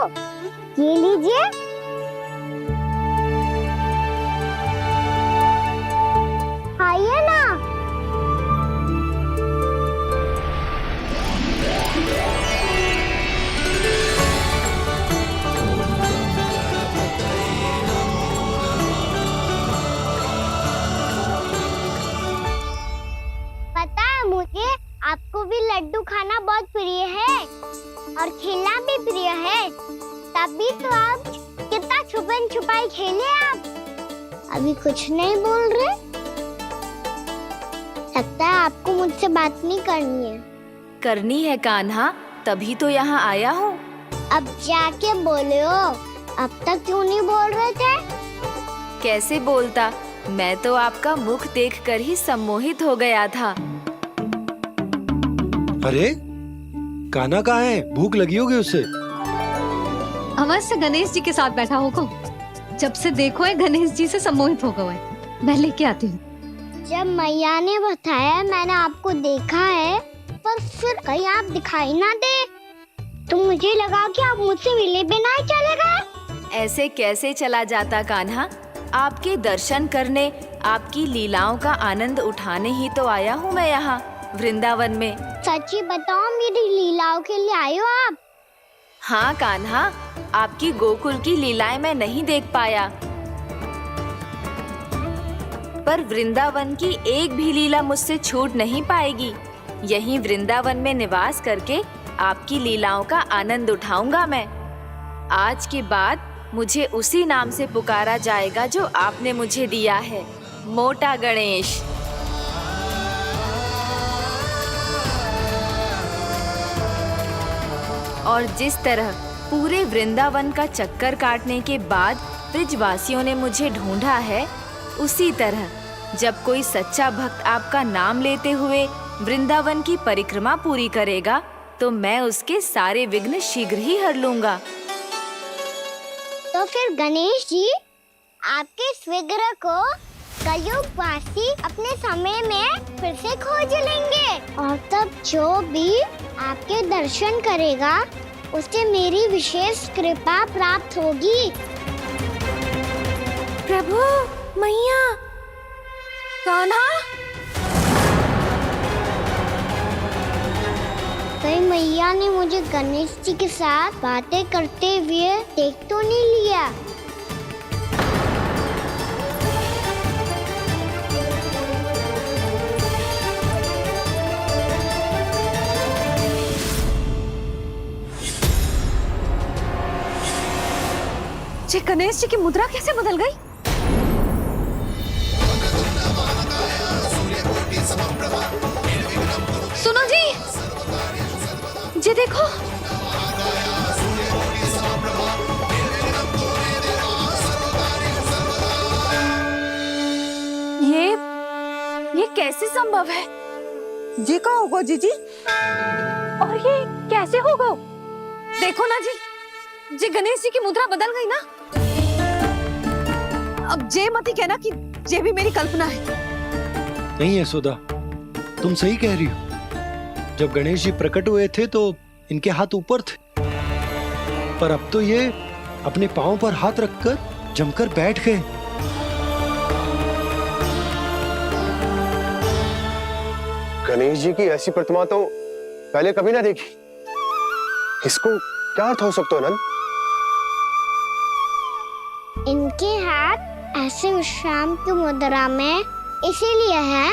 ये लीजिए। खाइए ना। पता है मुझे, आपको भी लड्डू खाना बहुत प्रिय है और खेलना भी प्रिय है, तभी तो आप कितना छुपन छुपाई खेले। आप अभी कुछ नहीं बोल रहे। लगता है आपको मुझसे बात नहीं करनी है। करनी है कान्हा, तभी तो यहाँ आया हूँ। अब जाके बोलो। अब तक क्यों नहीं बोल रहे थे? कैसे बोलता, मैं तो आपका मुख देखकर ही सम्मोहित हो गया था। अरे कान्हा कहाँ है? भूख लगी होगी उसे। हमारे से गणेश जी के साथ बैठा होगा। जब से देखो है गणेश जी से सम्मोहित हो गए। मैं लेके आती हूँ। जब मैया ने बताया मैंने आपको देखा है, पर फिर कहीं आप दिखाई ना दे, तो मुझे लगा कि आप मुझसे मिले बिना ही चले गए। ऐसे कैसे चला जाता कान्हा? आपके दर्शन करने, आपकी लीलाओं का आनंद उठाने ही तो आया हूँ मैं यहाँ वृंदावन में। सच्ची बताओ, मेरी लीलाओं के लिए आए हो आप? हाँ कान्हा, आपकी गोकुल की लीलाएं मैं नहीं देख पाया, पर वृंदावन की एक भी लीला मुझसे छूट नहीं पाएगी। यहीं वृंदावन में निवास करके आपकी लीलाओं का आनंद उठाऊंगा मैं। आज के बाद मुझे उसी नाम से पुकारा जाएगा जो आपने मुझे दिया है, मोटा गणेश। और जिस तरह पूरे वृंदावन का चक्कर काटने के बाद ब्रिजवासियों ने मुझे ढूंढा है, उसी तरह जब कोई सच्चा भक्त आपका नाम लेते हुए वृंदावन की परिक्रमा पूरी करेगा, तो मैं उसके सारे विघ्न शीघ्र ही हर लूंगा। तो फिर गणेश जी, आपके इस विग्रह को कलयुगवासी अपने समय में फिर से खोज लेंगे, और तब जो भी आपके दर्शन करेगा उसे मेरी विशेष कृपा प्राप्त होगी। प्रभु, मैया, कान्हा। कहीं मैया ने मुझे गणेश जी के साथ बातें करते हुए देख तो नहीं लिया? जी गणेश जी की मुद्रा कैसे बदल गई? सुनो जी, जी देखो। ये कैसे संभव है? जी का होगा जीजी? और ये कैसे होगा? देखो ना जी, जी गणेश जी की मुद्रा बदल गई ना। अब जे मती कहना कि ये भी मेरी कल्पना है। नहीं यशोदा, तुम सही कह रही हो। जब गणेश जी प्रकट हुए थे तो इनके हाथ ऊपर थे, पर अब तो ये अपने पांव पर हाथ रखकर जमकर बैठ गए। गणेश जी की ऐसी प्रतिमा तो पहले कभी ना देखी। इसको क्या अर्थ हो सकता है नंद? इनके हाथ ऐसे विश्राम की मुद्रा में इसीलिए है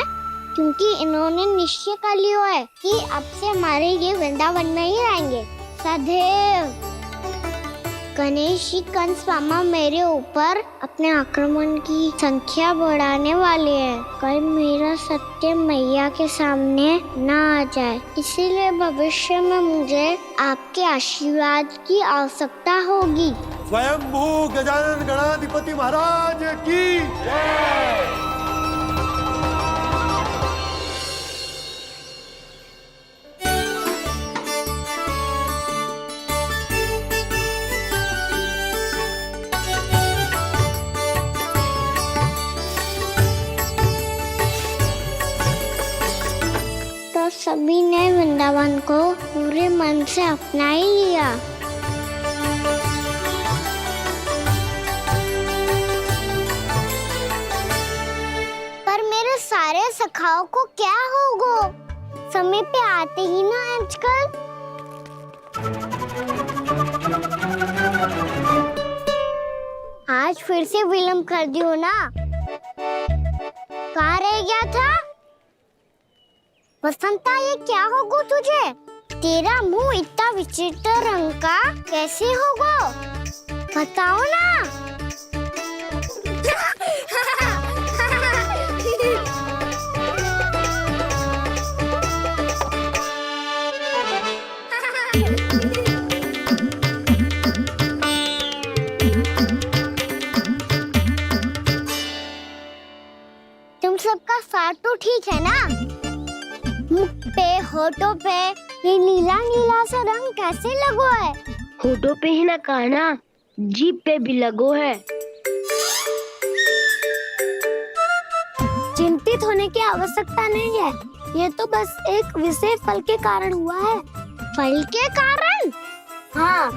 क्योंकि इन्होंने निश्चय कर लिया है कि अब से हमारे ये वृंदावन में ही रहेंगे सदैव। गणेश जी कंस मामा मेरे ऊपर अपने आक्रमण की संख्या बढ़ाने वाले हैं, कहीं मेरा सत्य मैया के सामने ना आ जाए। इसीलिए भविष्य में मुझे आपके आशीर्वाद की आवश्यकता होगी। स्वयंभू गजानन गणाधिपति महाराज की जय। तो सभी ने वृंदावन को पूरे मन से अपना ही लिया। सखाओ को क्या होगा? समय पे आते ही ना आजकल। आज फिर से विलम्ब कर दियो ना। कहाँ रह गया था? वसंता, ये क्या होगा तुझे? तेरा मुंह इतना विचित्र रंग का कैसे होगा? बताओ ना। तुम सबका स्वाद तो ठीक है ना? मुख पे, होठों पे ये नीला नीला सा रंग कैसे लगो है? होठों पे ही ना काना, जीभ पे भी लगो है। चिंतित होने की आवश्यकता नहीं है। ये तो बस एक विशेष फल के कारण हुआ है। फल के कारण? हाँ,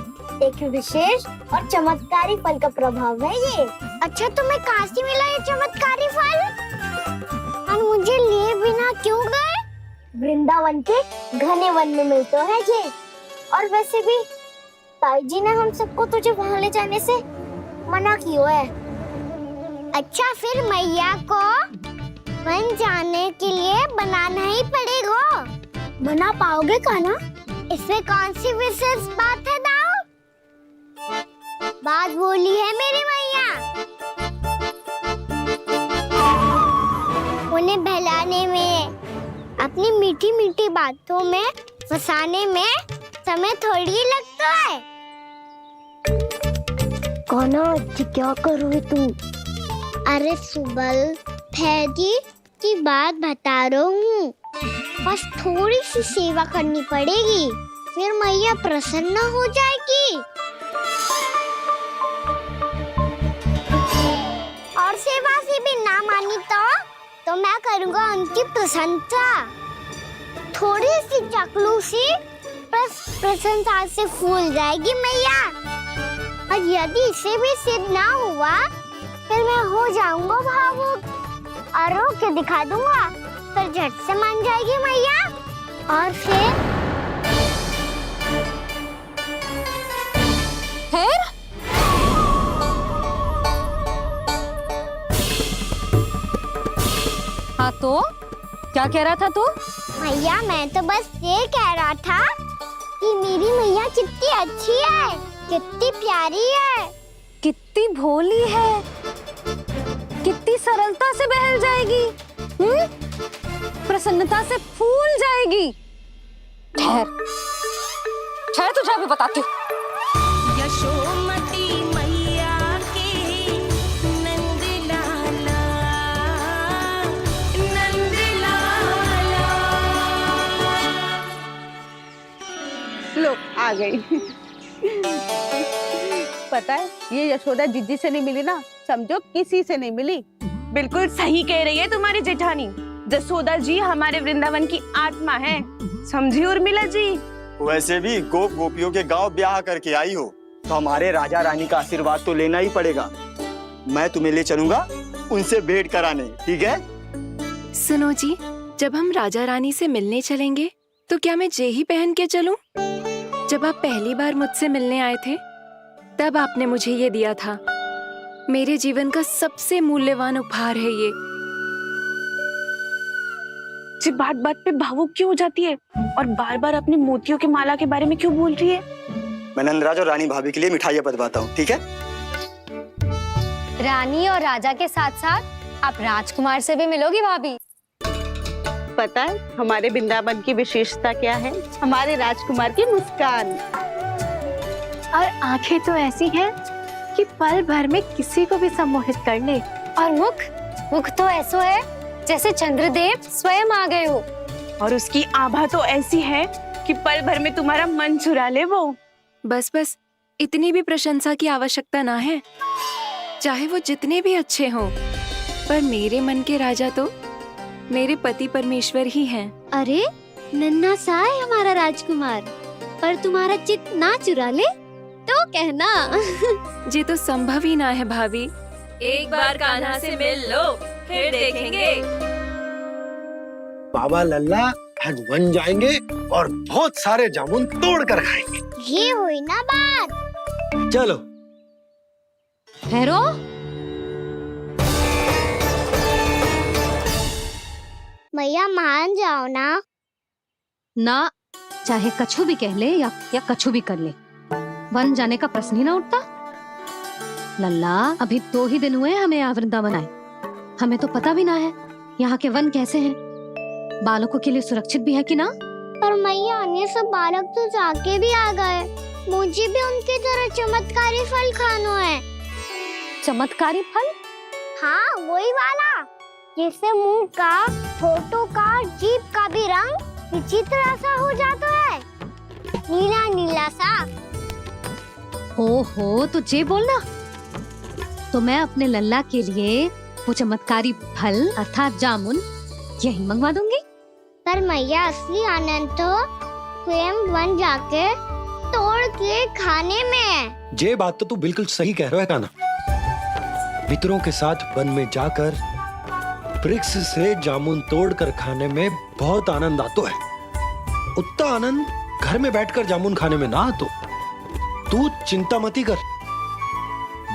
एक विशेष और चमत्कारी फल का प्रभाव है ये। अच्छा, तुम्हें कहाँ से मिला ये चमत्कारी फल? और मुझे लिए बिना क्यों गए? वृंदावन के घने वन में मिलते हैं ये। और वैसे भी ताई जी ने हम सबको तुझे वहाँ ले जाने से मना किया है। अच्छा, फिर मैया को वन जाने के लिए बनाना ही पड़ेगा। बना पाओगे कान्हा? इसमें कौन सी विशेष बात है दाऊ? बात बोली है मेरी मैया। उन्हें बहलाने में, अपनी मीठी मीठी बातों में फंसाने में समय थोड़ी लगता है। कान्हा, क्या करोगे तुम? अरे सुबल, फैजी की बात बता रहा हूँ। बस थोड़ी सी सेवा करनी पड़ेगी, फिर मैया प्रसन्न हो जाएगी। और सेवा से भी ना मानी तो मैं करूँगा उनकी प्रशंसा। थोड़ी सी चकलूसी बस प्रशंसा से फूल जाएगी मैया। और यदि इसे भी सिद्ध ना हुआ, फिर मैं हो जाऊंगा भावुक और रो के दिखा दूंगा। फिर झट से मान जाएगी मैया। और फिर हाँ तो क्या कह रहा था तू? मैया, मैं तो बस ये कह रहा था कि मेरी मैया कितनी अच्छी है, कितनी प्यारी है, कितनी भोली है, कितनी सरलता से बहल जाएगी, प्रसन्नता से फूल जाएगी। ठहर ठहर, तुझे अभी बताती हूँ। यशोमती मैया के नंद लाला, नंद लाला। लो आ गई। पता है, ये यशोदा जीजी से नहीं मिली ना, समझो किसी से नहीं मिली। बिल्कुल सही कह रही है तुम्हारी जेठानी। जसोदा जी हमारे वृंदावन की आत्मा है, समझी उर्मिला जी। वैसे भी गोप गोपियों के गांव ब्याह करके आई हो तो हमारे राजा रानी का आशीर्वाद तो लेना ही पड़ेगा। मैं तुम्हें ले चलूंगा उनसे भेंट कराने, ठीक है? सुनो जी, जब हम राजा रानी से मिलने चलेंगे तो क्या मैं जे ही पहन के चलूं? जब आप पहली बार मुझसे मिलने आए थे तब आपने मुझे ये दिया था। मेरे जीवन का सबसे मूल्यवान उपहार है ये। जी बात बात पे भावुक क्यों हो जाती है और बार बार अपने मोतियों के माला के बारे में क्यों बोल रही है? मैं नंदराज और रानी भाभी के लिए मिठाइयाँ बंटवाता हूँ, ठीक है? रानी और राजा के साथ साथ आप राजकुमार से भी मिलोगी भाभी। पता है हमारे वृंदावन की विशेषता क्या है? हमारे राजकुमार की मुस्कान। और आंखें तो ऐसी हैं कि पल भर में किसी को भी सम्मोहित कर ले। और मुख तो ऐसा है जैसे चंद्रदेव स्वयं आ गए हो। और उसकी आभा तो ऐसी है कि पल भर में तुम्हारा मन चुरा ले वो। बस बस, इतनी भी प्रशंसा की आवश्यकता ना है। चाहे वो जितने भी अच्छे हों, पर मेरे मन के राजा तो मेरे पति परमेश्वर ही हैं। अरे नन्हा सा है हमारा राजकुमार, पर तुम्हारा चित्त ना चुरा ले तो कहना। ये तो संभव ही ना है भाभी। एक बार कान्हा से मिल लो, फिर देखेंगे। बाबा लल्ला आज वन जाएंगे और बहुत सारे जामुन तोड़ कर खाएंगे। ये हुई ना बात। चलो। भैरो, मैया मान जाओ ना। ना, चाहे कछु भी कह ले या कछु भी कर ले, वन जाने का प्रश्न ही ना उठता। लल्ला, अभी 2 ही दिन हुए हमें यहाँ वृंदावन आए, हमें तो पता भी ना है यहाँ के वन कैसे हैं, बालकों के लिए सुरक्षित भी है कि ना। पर मैया अन्य सब बालक तो जाके भी आ गए, मुझे भी उनकी तरह चमत्कारी फल खाना है। चमत्कारी फल? हाँ, वही वाला जिससे मुंह का, होठों का, जीभ का भी रंग विचित्र सा हो जाता है, नीला नीला सा। ओहो, तो जे बोलना। तो मैं अपने लल्ला के लिए वो चमत्कारी फल अर्थात जामुन यही मंगवा दूंगी। पर मैया असली आनंद तो स्वयं वन जाके तोड़ के खाने में है। ये बात तो तू बिल्कुल सही कह रहा है कान्हा। मित्रों के साथ वन में जाकर वृक्ष से जामुन तोड़कर खाने में बहुत आनंद आता है। उतना आनंद घर में बैठकर जामुन खाने में ना आतो। तू चिंता मती कर,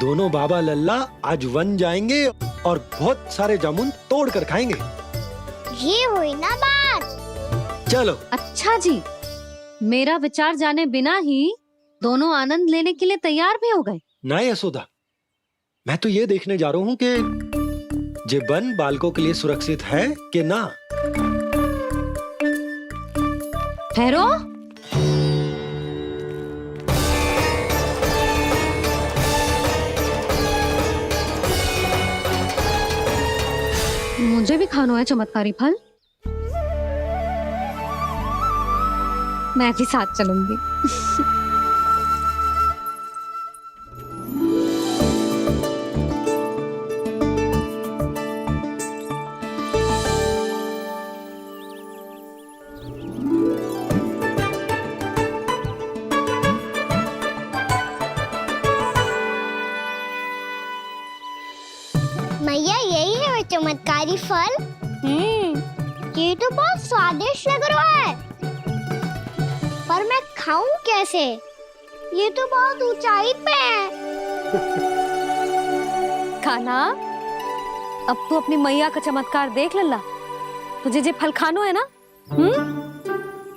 दोनों बाबा लल्ला आज वन जाएंगे और बहुत सारे जामुन तोड़कर खाएंगे। ये हुई ना बात। चलो। अच्छा जी, मेरा विचार जाने बिना ही दोनों आनंद लेने के लिए तैयार भी हो गए। ना यशोदा, मैं तो ये देखने जा रहा हूँ कि जे वन बालकों के लिए सुरक्षित है कि ना। भैरो, मुझे भी खाना है चमत्कारी फल। मैं भी साथ चलूंगी। मैया यही है वो चमत्कारी फल। ये तो बहुत स्वादिष्ट लग रहा है, पर मैं खाऊं कैसे? ये तो बहुत ऊंचाई पे है। खाना, अब तू अपनी मैया का चमत्कार देख लल्ला। तुझे जे फल खानो है ना,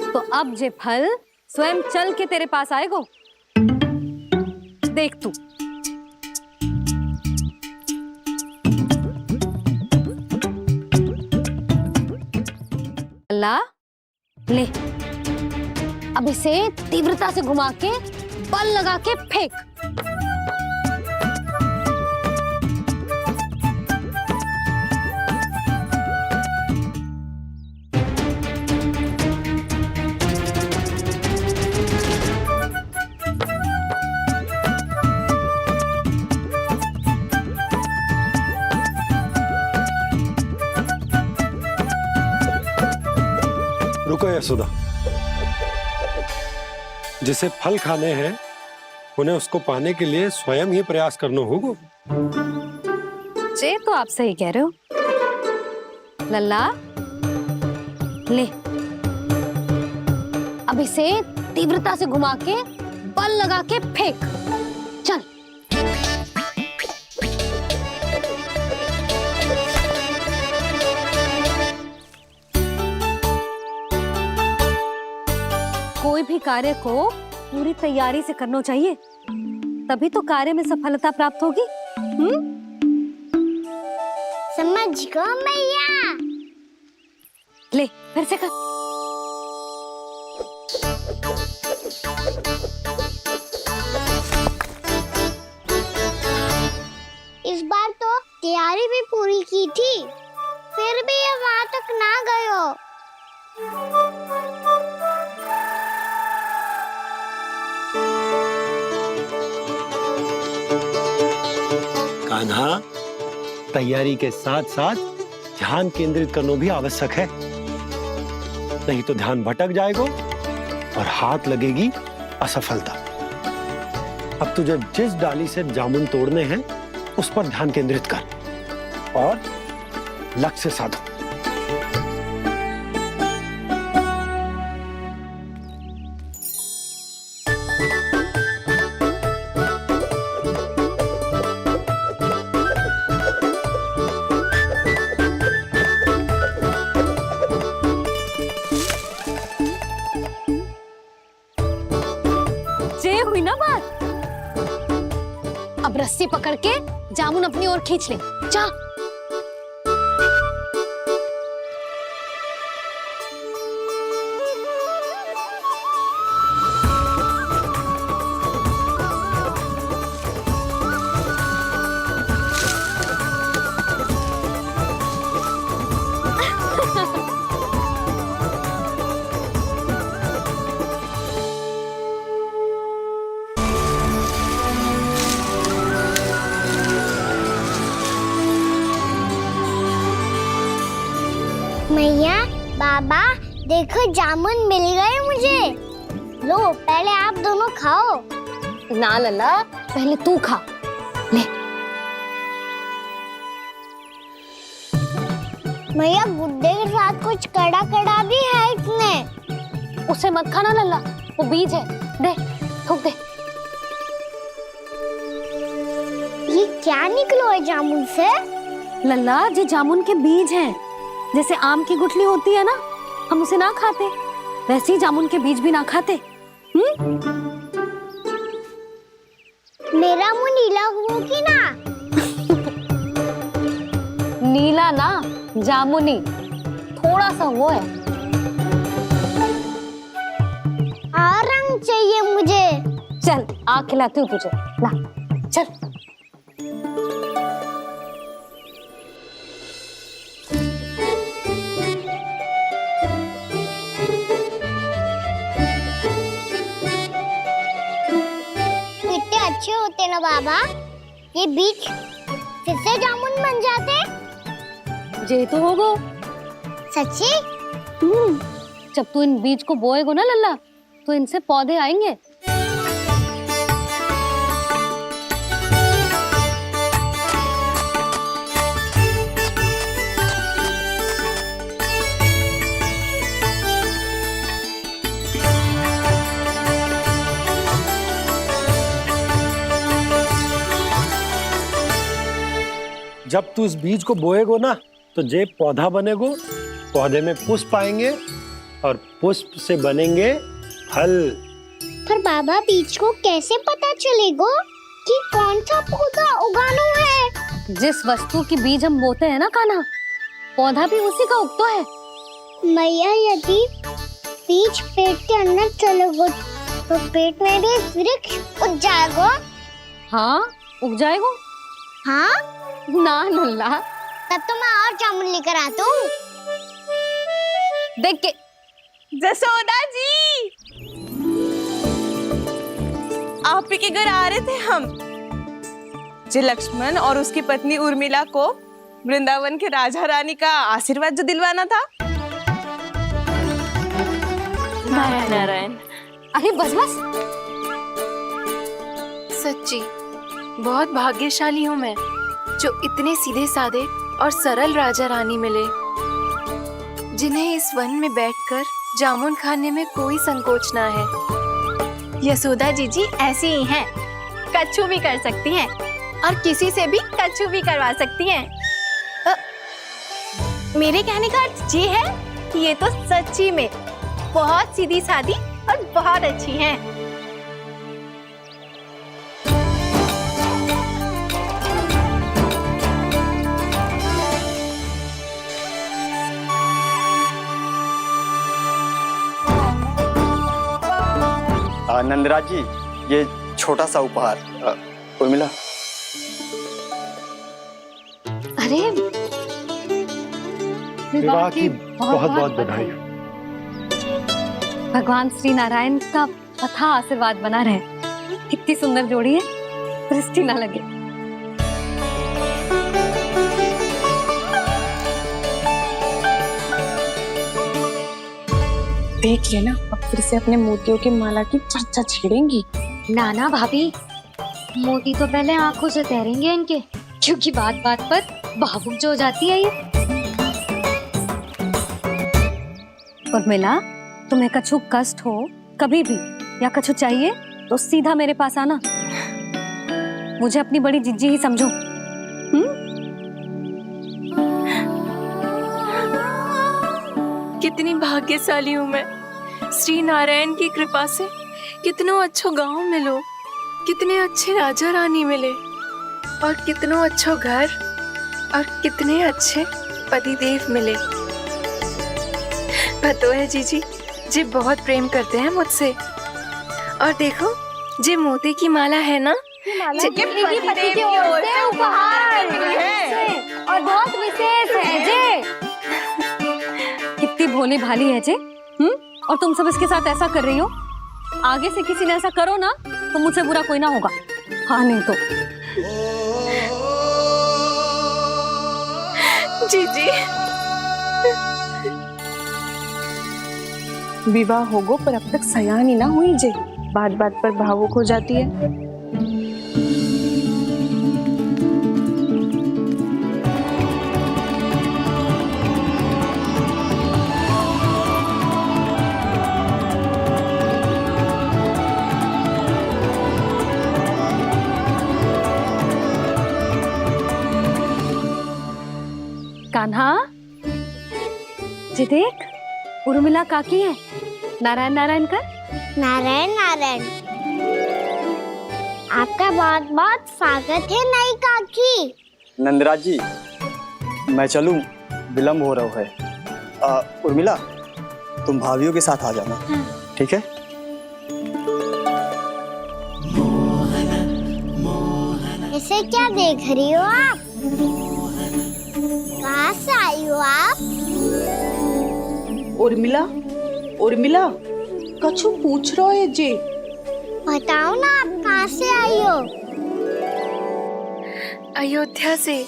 तो अब जे फल स्वयं चल के तेरे पास आएगो। देख तू। लल्ला, ले, अब इसे तीव्रता से घुमा के बल लगा के फेंक। रुको यशोदा, जिसे फल खाने हैं उन्हें उसको पाने के लिए स्वयं ही प्रयास करना होगा। जे तो आप सही कह रहे हो लल्ला। ले, अब इसे तीव्रता से घुमा के बल लगा के फेंक। चल। कोई भी कार्य को पूरी तैयारी से करना चाहिए, तभी तो कार्य में सफलता प्राप्त होगी। समझ गो मैया। ले, फिर से कर। इस बार तो तैयारी भी पूरी की थी, फिर भी ये वहां तक ना गयो। कान्हा, तैयारी के साथ साथ ध्यान केंद्रित करना भी आवश्यक है, नहीं तो ध्यान भटक जाएगा और हाथ लगेगी असफलता। अब तुझे जिस डाली से जामुन तोड़ने हैं उस पर ध्यान केंद्रित कर और लक्ष्य साधो। अब रस्सी पकड़ के जामुन अपनी ओर खींच ले। जा। मैया, बाबा, देखो जामुन मिल गए मुझे। लो, पहले आप दोनों खाओ। ना लल्ला, पहले तू खा ले। मैया, गुड्डे के साथ कुछ कड़ा कड़ा भी है इसमें। उसे मत खाना लल्ला, वो बीज है। दे, थूक दे। ये क्या निकलो है जामुन से? लल्ला, ये जामुन के बीज हैं। जैसे आम की गुठली होती है ना, हम उसे ना खाते, वैसे ही जामुन के बीज भी ना खाते। मेरा मुंह नीला हुआ कि ना? नीला ना, जामुनी। थोड़ा सा वो है। और रंग चाहिए मुझे। चल, आ खिलाती हूँ तुझे। ला, चल। अच्छे होते ना बाबा, ये बीज फिर से जामुन बन जाते। जे तो होगो। सच्ची? जब तू इन बीज को बोएगो ना लल्ला, तो इनसे पौधे आएंगे। जब तू इस बीज को बोएगो ना, तो जे पौधा बनेगो, पौधे में पुष्प आएंगे और पुष्प से बनेंगे फल। पर बाबा, बीज को कैसे पता चलेगा कि कौन सा पौधा उगाना है? जिस वस्तु की बीज हम बोते हैं ना कान्हा, पौधा भी उसी का उगता है। मैया, यदि बीज पेट के अंदर चलेगा, तो पेट में भी वृक्ष उग जाएगा। हाँ, उग जाएगा। हाँ ना लल्ला, तब तो मैं और जामुन लेकर आता हूँ। देख के। जसोदा जी, आप ही के घर आ रहे थे हम। जो लक्ष्मण और उसकी पत्नी उर्मिला को वृंदावन के राजा रानी का आशीर्वाद जो दिलवाना था। नारायण नारायण। अरे बस बस। सच्ची बहुत भाग्यशाली हूँ मैं, जो इतने सीधे साधे और सरल राजा रानी मिले, जिन्हें इस वन में बैठकर जामुन खाने में कोई संकोच ना है। यशोदा जीजी ऐसी ही हैं, कच्छू भी कर सकती हैं और किसी से भी कच्छू भी करवा सकती हैं। मेरे कहने का अर्थ ये है कि ये तो सच्ची में बहुत सीधी सादी और बहुत अच्छी हैं। नंदराज जी, ये छोटा सा उपहार। उर्मिला। अरे, विवाह की बहुत बहुत बधाई। भगवान श्री नारायण का अथाह आशीर्वाद बना रहे। कितनी सुंदर जोड़ी है, दृष्टि ना लगे। देख लेना, अब फिर से अपने मोतियों की माला की चर्चा छेड़ेंगी। नाना भाभी, मोती तो पहले आंखों से तैरेंगे इनके, क्योंकि बात बात पर भावुक जो हो जाती है ये। उर्मिला, तुम्हें कछु कष्ट हो कभी भी या कछु चाहिए तो सीधा मेरे पास आना। मुझे अपनी बड़ी जिज्जी ही समझो। कितनी भाग्यशाली हूँ मैं, श्री नारायण की कृपा से कितनों अच्छो गांव मिलो, कितने अच्छे राजा रानी मिले। और कितनो अच्छो घर और कितने अच्छे पतिदेव मिले। पतो है जीजी, जी बहुत प्रेम करते हैं मुझसे। और देखो, जे मोती की माला है ना, पति की ओर से उपहार है और बहुत विशेष है जे। कितनी भोली भाली है जे। और तुम सब इसके साथ ऐसा कर रही हो। आगे से किसी ने ऐसा करो ना तो मुझसे बुरा कोई ना होगा। हाँ नहीं तो जीजी विवाह होगो पर अब तक सयान ही ना हुई जे। बात बात पर भावुक हो जाती है। कान्हा, जी देख, उर्मिला काकी है। नारायण नारायण कर। नारायण नारायण। आपका बहुत बहुत स्वागत है नई काकी। नंदराज जी, मैं चलूं, विलम्ब हो रहा है। उर्मिला, तुम भाभियों के साथ आ जाना। ठीक है? इसे क्या देख रही हो आप? कहाँ से आई हो आप? उर्मिला, उर्मिला, कछु पूछ रहा है जे। बताओ ना आप कहाँ से आई हो? अयोध्या से।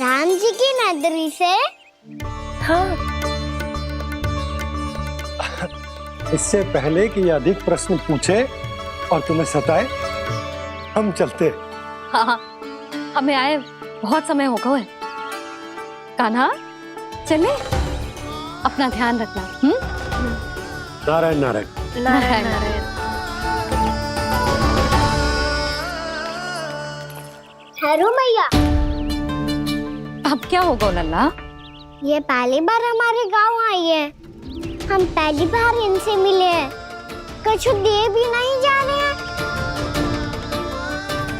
राम जी की नगरी से? हाँ। इससे पहले कि अधिक प्रश्न पूछे और तुम्हें सताए, हम चलते। हाँ, हमें आए बहुत समय हो गया है। कान्हा, चले, अपना ध्यान रखना। नारायण नारायण। नारायण नारायण। ठहरू मैया, अब क्या होगा लल्ला? ये पहली बार हमारे गांव आई है। हम पहली बार इनसे मिले हैं। कछु दे भी नहीं जा रहे हैं।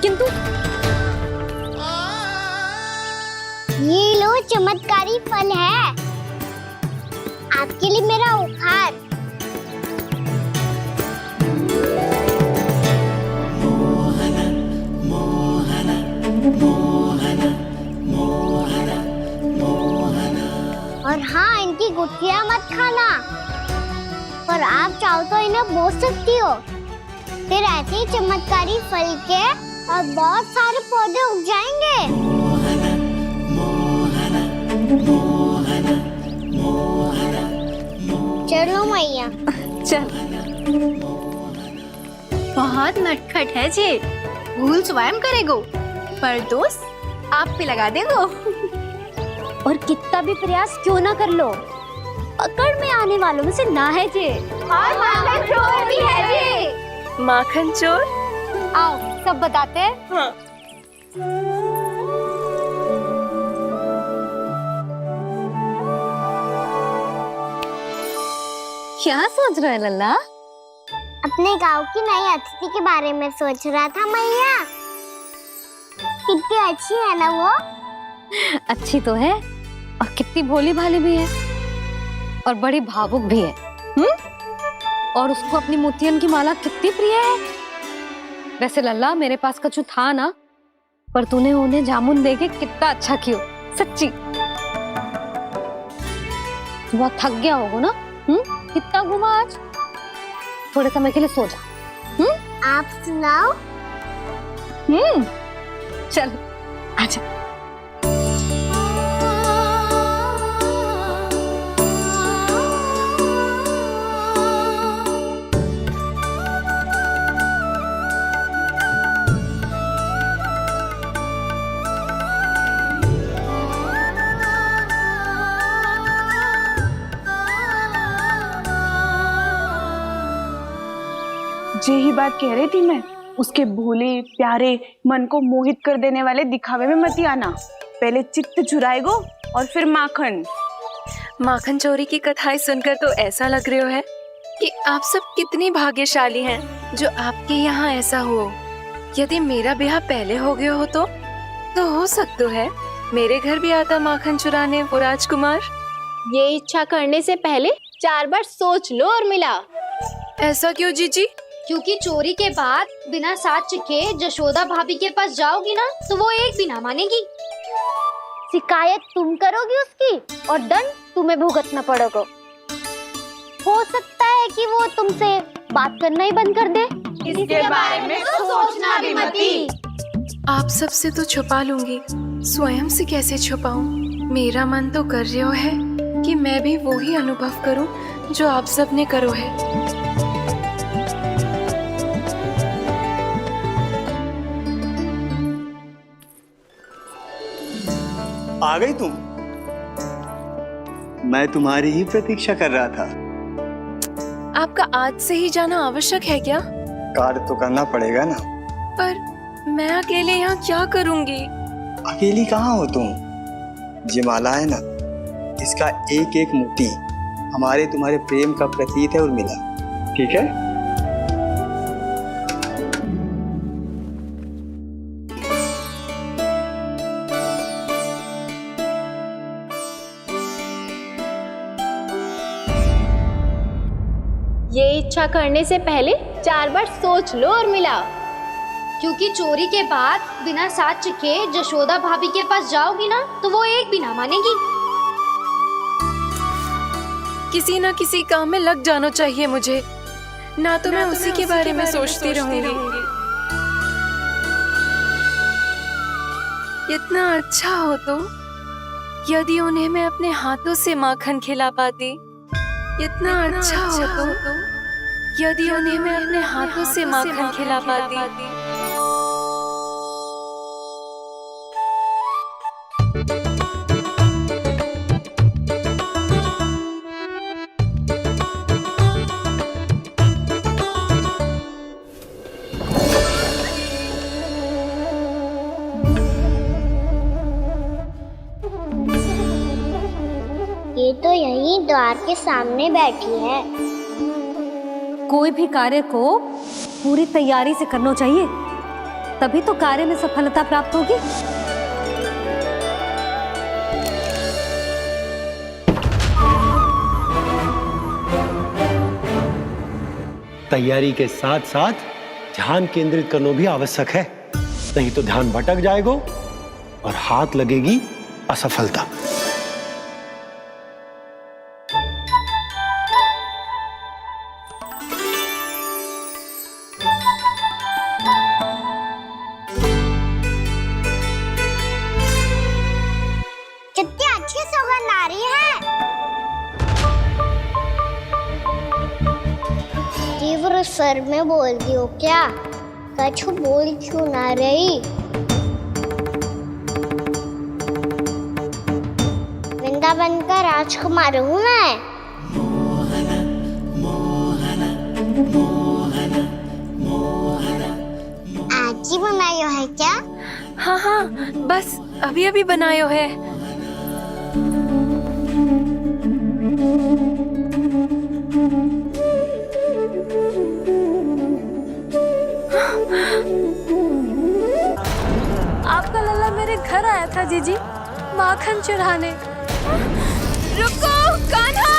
किंतु ये लो चमत्कारी फल है। आपके लिए मेरा उपहार। और हाँ, इनकी गुठलियां मत खाना। और आप चाहो तो इन्हें बोल सकती हो। फिर ऐसे ही चमत्कारी फल के और बहुत सारे पौधे उग जाएंगे। चलो मैया। चल। बहुत नटखट है जे। भूल स्वयं करेगो पर दोष आप पे लगा देगो। और कितना भी प्रयास क्यों ना कर लो, पकड़ में आने वालों में से ना है जे। और माखन चोर भी है जे। माखन चोर? आओ सब बताते हैं। हाँ। क्या सोच रहा है लल्ला? अपने गांव की नई अतिथि के बारे में सोच रहा था मैया। कितनी अच्छी है ना वो? अच्छी तो है और कितनी भोली भाली भी है और बड़ी भावुक भी है। और उसको अपनी मोतियन की माला कितनी प्रिय है। वैसे लल्ला, मेरे पास कछु था ना, पर तूने उन्हें जामुन देके कितना अच्छा किया। सच्ची बहुत थक गया होगा ना? कितना घूमा आज। थोड़े समय के लिए सो जा। आप सुनाओ। चल आजा। जे ही बात कह रही थी मैं, उसके भोले प्यारे मन को मोहित कर देने वाले दिखावे में मत आना। पहले चित्त चुराएगो और फिर माखन। माखन चोरी की कथाएं सुनकर तो ऐसा लग रहा है कि आप सब कितनी भाग्यशाली हैं जो आपके यहाँ ऐसा हो। यदि मेरा ब्याह पहले हो गया हो तो तो हो सकता है मेरे घर भी आता माखन चुराने वो राजकुमार। ये इच्छा करने से पहले 4 बार सोच लो और मिला। ऐसा क्यों जीजी? क्योंकि चोरी के बाद बिना साथ चिखे जशोदा भाभी के पास जाओगी ना तो वो एक भी ना मानेगी। शिकायत तुम करोगी उसकी और दंड तुम्हें भुगतना पड़ेगा। हो सकता है कि वो तुमसे बात करना ही बंद कर दे। इसके बारे में तो सोचना भी मती। आप सबसे तो छुपा लूंगी, स्वयं से कैसे छुपाऊं? मेरा मन तो कर रहा है कि मैं भी वो ही अनुभव करूं जो आप सब ने करो है। आ गई तुम? मैं तुम्हारी ही प्रतीक्षा कर रहा था। आपका आज से ही जाना आवश्यक है क्या? कार्य तो करना पड़ेगा ना। पर मैं अकेले यहाँ क्या करूँगी? अकेली कहाँ हो तुम? ये माला है ना, इसका एक एक मोती हमारे तुम्हारे प्रेम का प्रतीक है उर्मिला, ठीक है? ये इच्छा करने से पहले 4 बार सोच लो और मिला। क्योंकि चोरी के बाद बिना साथ चिखे जशोदा भाभी के पास जाओगी ना तो वो एक भी ना मानेगी। किसी न किसी काम में लग जाना चाहिए मुझे, ना तो मैं उसी के बारे में सोचती रहूंगी। इतना अच्छा हो तो यदि उन्हें मैं अपने हाथों से माखन खिला पाती। इतना अच्छा हो तो यदि उन्हें मैं अपने हाथों से माखन खिला पाती। ये तो यहीं द्वार के सामने बैठी है। कोई भी कार्य को पूरी तैयारी से करना चाहिए, तभी तो कार्य में सफलता प्राप्त होगी। तैयारी के साथ साथ ध्यान केंद्रित करना भी आवश्यक है, नहीं तो ध्यान भटक जाएगा और हाथ लगेगी असफलता। कितनी अच्छी सौगंध आ रही है। तीव्र स्वर में बोलती हो क्या? कछु बोल क्यों ना रही? वृंदावन का राजकुमार हूँ मैं। आज ही बनायो है क्या? हाँ हाँ, बस अभी अभी बनायो है। आपका लल्ला मेरे घर आया था जीजी, माखन चुराने। रुको कान्हा!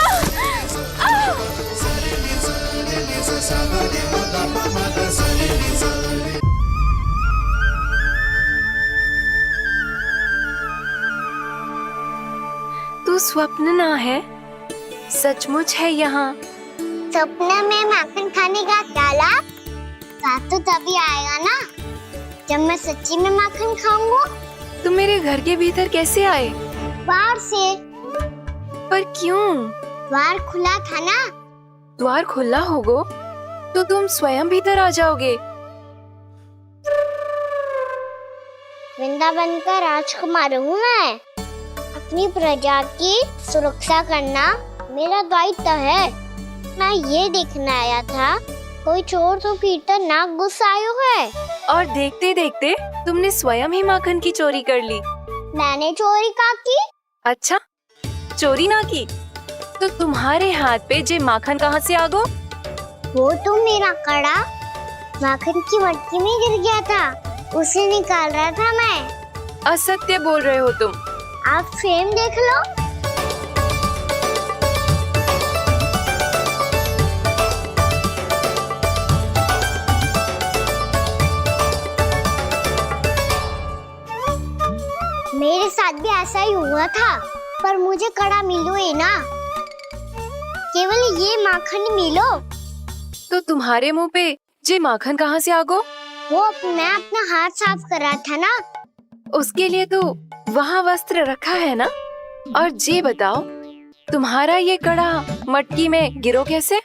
तू स्वप्न ना है, सचमुच है यहाँ। सपने में माखन खाने का क्या लाभ? रात तो तभी आएगा ना जब मैं सच्ची में माखन खाऊंगा। तुम मेरे घर के भीतर कैसे आए? बाहर से। पर क्यों? द्वार खुला था ना। द्वार खुला होगा तो तुम स्वयं भीतर आ जाओगे। वृंदावन का राजकुमार हूँ मैं। अपनी प्रजा की सुरक्षा करना मेरा दायित्व है। मैं ये देखने आया था कोई चोर तो कीर्तन ना घुस आयो है। और देखते देखते तुमने स्वयं ही माखन की चोरी कर ली। मैंने चोरी का की? अच्छा, चोरी ना की तो तुम्हारे हाथ पे जे माखन कहाँ से आ गो? वो तो मेरा कड़ा माखन की मटकी में गिर गया था, उसे निकाल रहा था मैं। असत्य बोल रहे हो तुम। आप फ्रेम देख लो। मेरे साथ भी ऐसा ही हुआ था, पर मुझे कड़ा मिलो ही ना, केवल ये माखन ही मिलो। तो तुम्हारे मुंह पे जे माखन कहाँ से आ गो? वो मैं अपना हाथ साफ कर रहा था ना। उसके लिए तो वहाँ वस्त्र रखा है ना। और जे बताओ, तुम्हारा ये कड़ा मटकी में गिरो कैसे?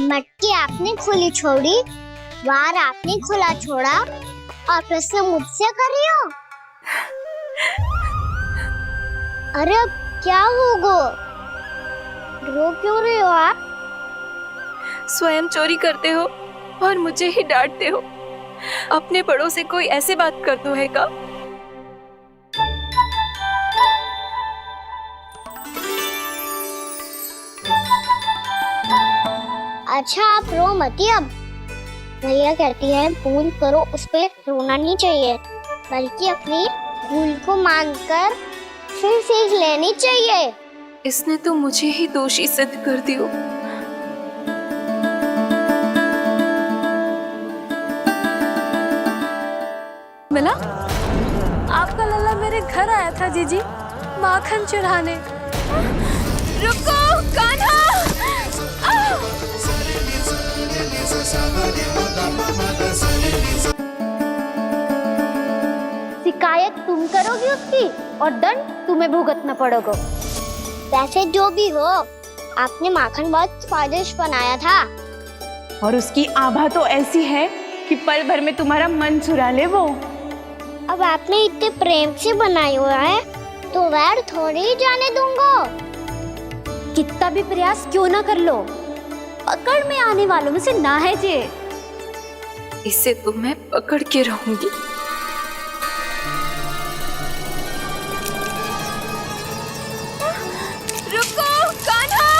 मटकी आपने खुली छोड़ी, वार आपने खुला छोड़ा, और प्रश्न मुझसे कर रही हो? अरे अब क्या होगा? रो क्यों रहे हो आप? स्वयं चोरी करते हो और मुझे ही डांटते हो। अपने बड़ों से कोई ऐसे बात करते है का? अच्छा आप रो मती अब। भैया कहती है भूल करो, उस पे रोना नहीं चाहिए, बल्कि अपनी भूल को मानकर फिर सीख लेनी चाहिए। इसने तो मुझे ही दोषी सिद्ध कर दियो। मिला? आपका लल्ला मेरे घर आया था जीजी, माखन चुराने। रुको कान्हा! शिकायत तुम करोगी उसकी और दंड तुम्हें भुगतना पड़ेगा। वैसे जो भी हो, आपने माखन बहुत स्वादिष्ट बनाया था। और उसकी आभा तो ऐसी है कि पल भर में तुम्हारा मन चुरा ले वो। अब आपने इतने प्रेम से बनाया हुआ है, तो वैर थोड़ी ही जाने दूंगा। कितना भी प्रयास क्यों ना कर लो, पकड़ में आने वालों में से ना है जे। इसे तो मैं पकड़ के रहूंगी। रुको कान्हा!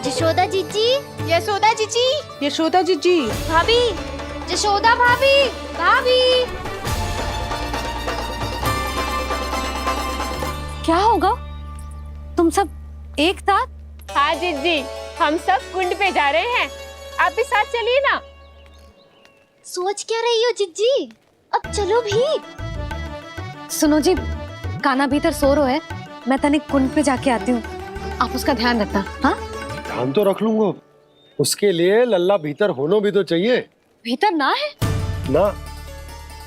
यशोदा जीजी, यशोदा जीजी, यशोदा जीजी, भाभी, यशोदा भाभी, भाभी। क्या होगा? तुम सब एक साथ? हाँ जीजी, हम सब कुंड पे जा रहे हैं, आप भी साथ चलिए ना। सोच क्या रही हो जीजी? अब चलो भी। सुनो जी, कान्हा भीतर सो रो है, मैं तनिक कुंड पे जाके आती हूँ, आप उसका ध्यान रखना। हाँ, ध्यान तो रख लूंगा, उसके लिए लल्ला भीतर होना भी तो चाहिए। भीतर ना है? ना।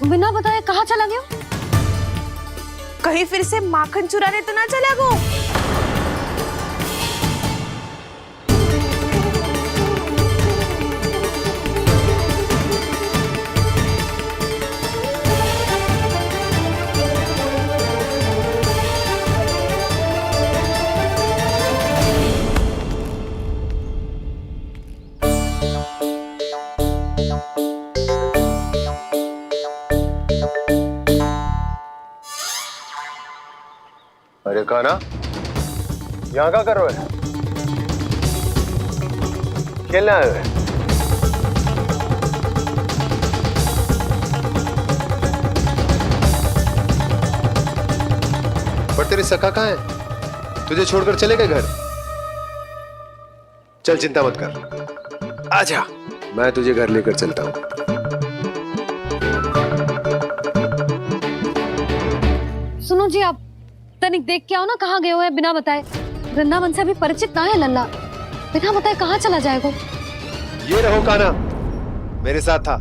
बिना बताए कहाँ चला गया? कहीं फिर से माखन चुराने तो ना चला गो? अरे कान्हा, यहाँ क्या कर रहे हो? खेलने आए हुए? पर तेरे सखा कहाँ है? तुझे छोड़कर चले गए घर? चल चिंता मत कर, आजा, मैं तुझे घर लेकर चलता हूँ। सुनो जी, आप तनिक देख के आओ ना, कहाँ गए हुए हैं बिना बताए। वृंदावन से अभी परिचित ना है लल्ला, बिना बताए कहाँ चला जाएगा? ये रहो कान्हा, मेरे साथ था।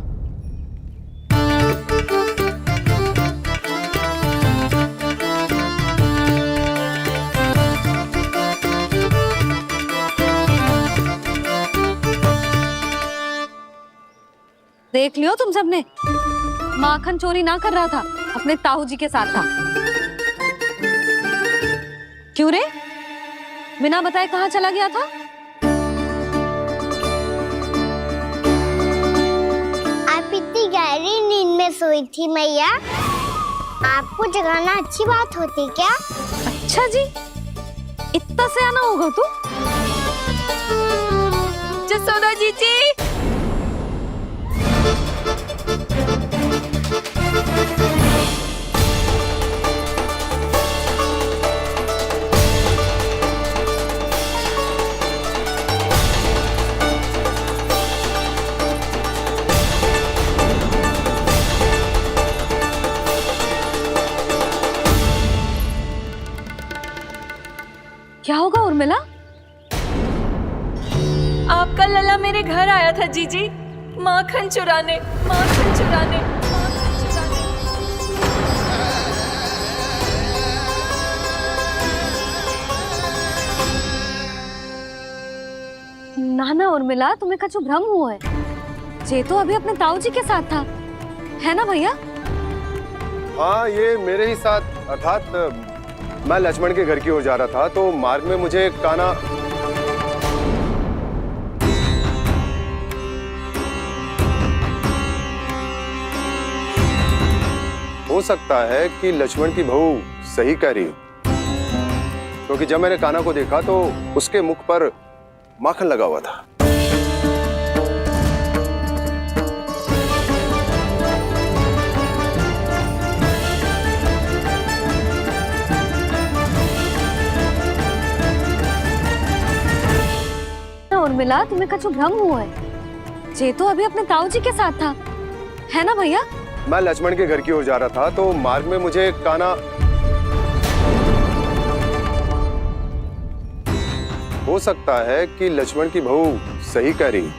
देख लियो तुम सबने, माखन चोरी ना कर रहा था, अपने ताऊ जी के साथ था। क्यों रे, बिना बताए कहाँ चला गया था? आप इतनी गहरी नींद में सोई थी मैया, आपको जगाना अच्छी बात होती क्या? अच्छा जी, इतना सयाना होगा तू? जसोदा जीजी, क्या होगा उर्मिला? आपका लला मेरे घर आया था जीजी, माखन चुराने, माखन चुराने, माखन चुराने। ना ना उर्मिला, तुम्हें कछु भ्रम हुआ है। जे तो अभी अपने ताऊ जी के साथ था, है ना भैया? हाँ, ये मेरे ही साथ, अर्थात मैं लक्ष्मण के घर की ओर जा रहा था तो मार्ग में मुझे कान्हा हो सकता है कि लक्ष्मण की बहू सही कह रही हो, क्योंकि जब मैंने कान्हा को देखा तो उसके मुख पर माखन लगा हुआ था। उर्मिला, तुम्हें कछु भ्रम हुआ है। जे तो अभी अपने ताऊ जी के साथ था, है ना भैया? मैं लक्ष्मण के घर की ओर जा रहा था तो मार्ग में मुझे कान्हा हो सकता है कि लक्ष्मण की बहू सही कह रही,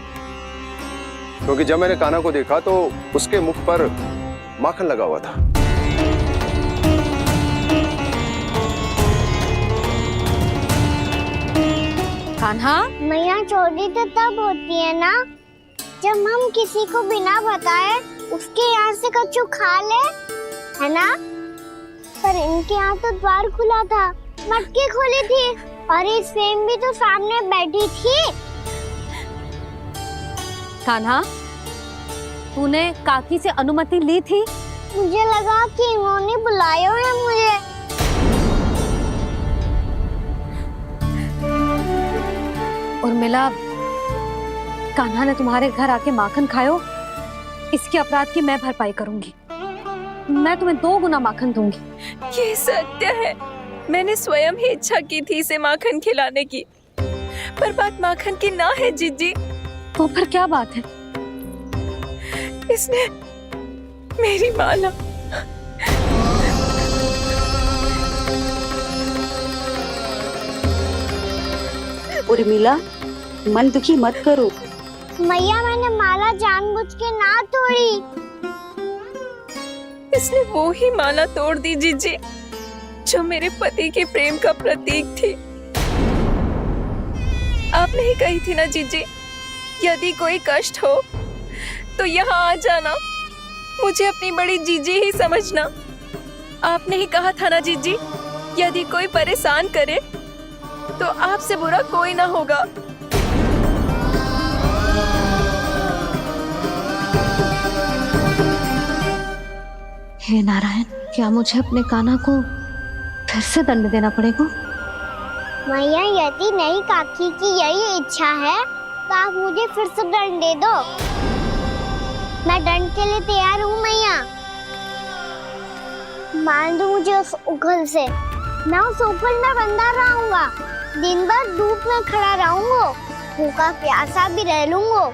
क्योंकि जब मैंने कान्हा को देखा तो उसके मुख पर माखन लगा हुआ था। कान्हा, मैया, चोरी तो तब होती है ना जब हम किसी को बिना बताए उसके यहाँ से कछु खा ले, है ना? पर इनके यहाँ तो द्वार खुला था, मटकी खोली थी और ये सेम भी तो सामने बैठी थी। कान्हा, तूने काकी से अनुमति ली थी? मुझे लगा कि इन्होंने बुलाया है मुझे। उर्मिला, कान्हा ने तुम्हारे घर आके माखन खायो, इसके अपराध की मैं भरपाई करूंगी। मैं तुम्हें 2 गुना माखन दूंगी। ये सत्य है, मैंने स्वयं ही इच्छा की थी इसे माखन खिलाने की, पर बात माखन की ना है जीजी। तो फिर क्या बात है? इसने मेरी माला उर्मिला, मन दुखी मत करो। मैया, मैंने माला जानबूझ के ना तोड़ी। इसने वो ही माला तोड़ दी जीजी जो मेरे पति के प्रेम का प्रतीक थी। आपने ही कही थी ना जीजी, यदि कोई कष्ट हो तो यहाँ आ जाना, मुझे अपनी बड़ी जीजी ही समझना। आपने ही कहा था ना जीजी, यदि कोई परेशान करे तो आपसे बुरा कोई ना होगा। हे नारायण, क्या मुझे अपने कान्हा को फिर से दंड देना पड़ेगा? मैया, यदि नहीं काकी की यही इच्छा है तो आप मुझे फिर से दंड दे दो। मैं दंड के लिए तैयार हूँ मैया। मान दो मुझे उस उखल से, मैं उस उखल में बंधा रहूंगा, दिन भर धूप में खड़ा रहूंगा, भूखा प्यासा भी रह लूंगा।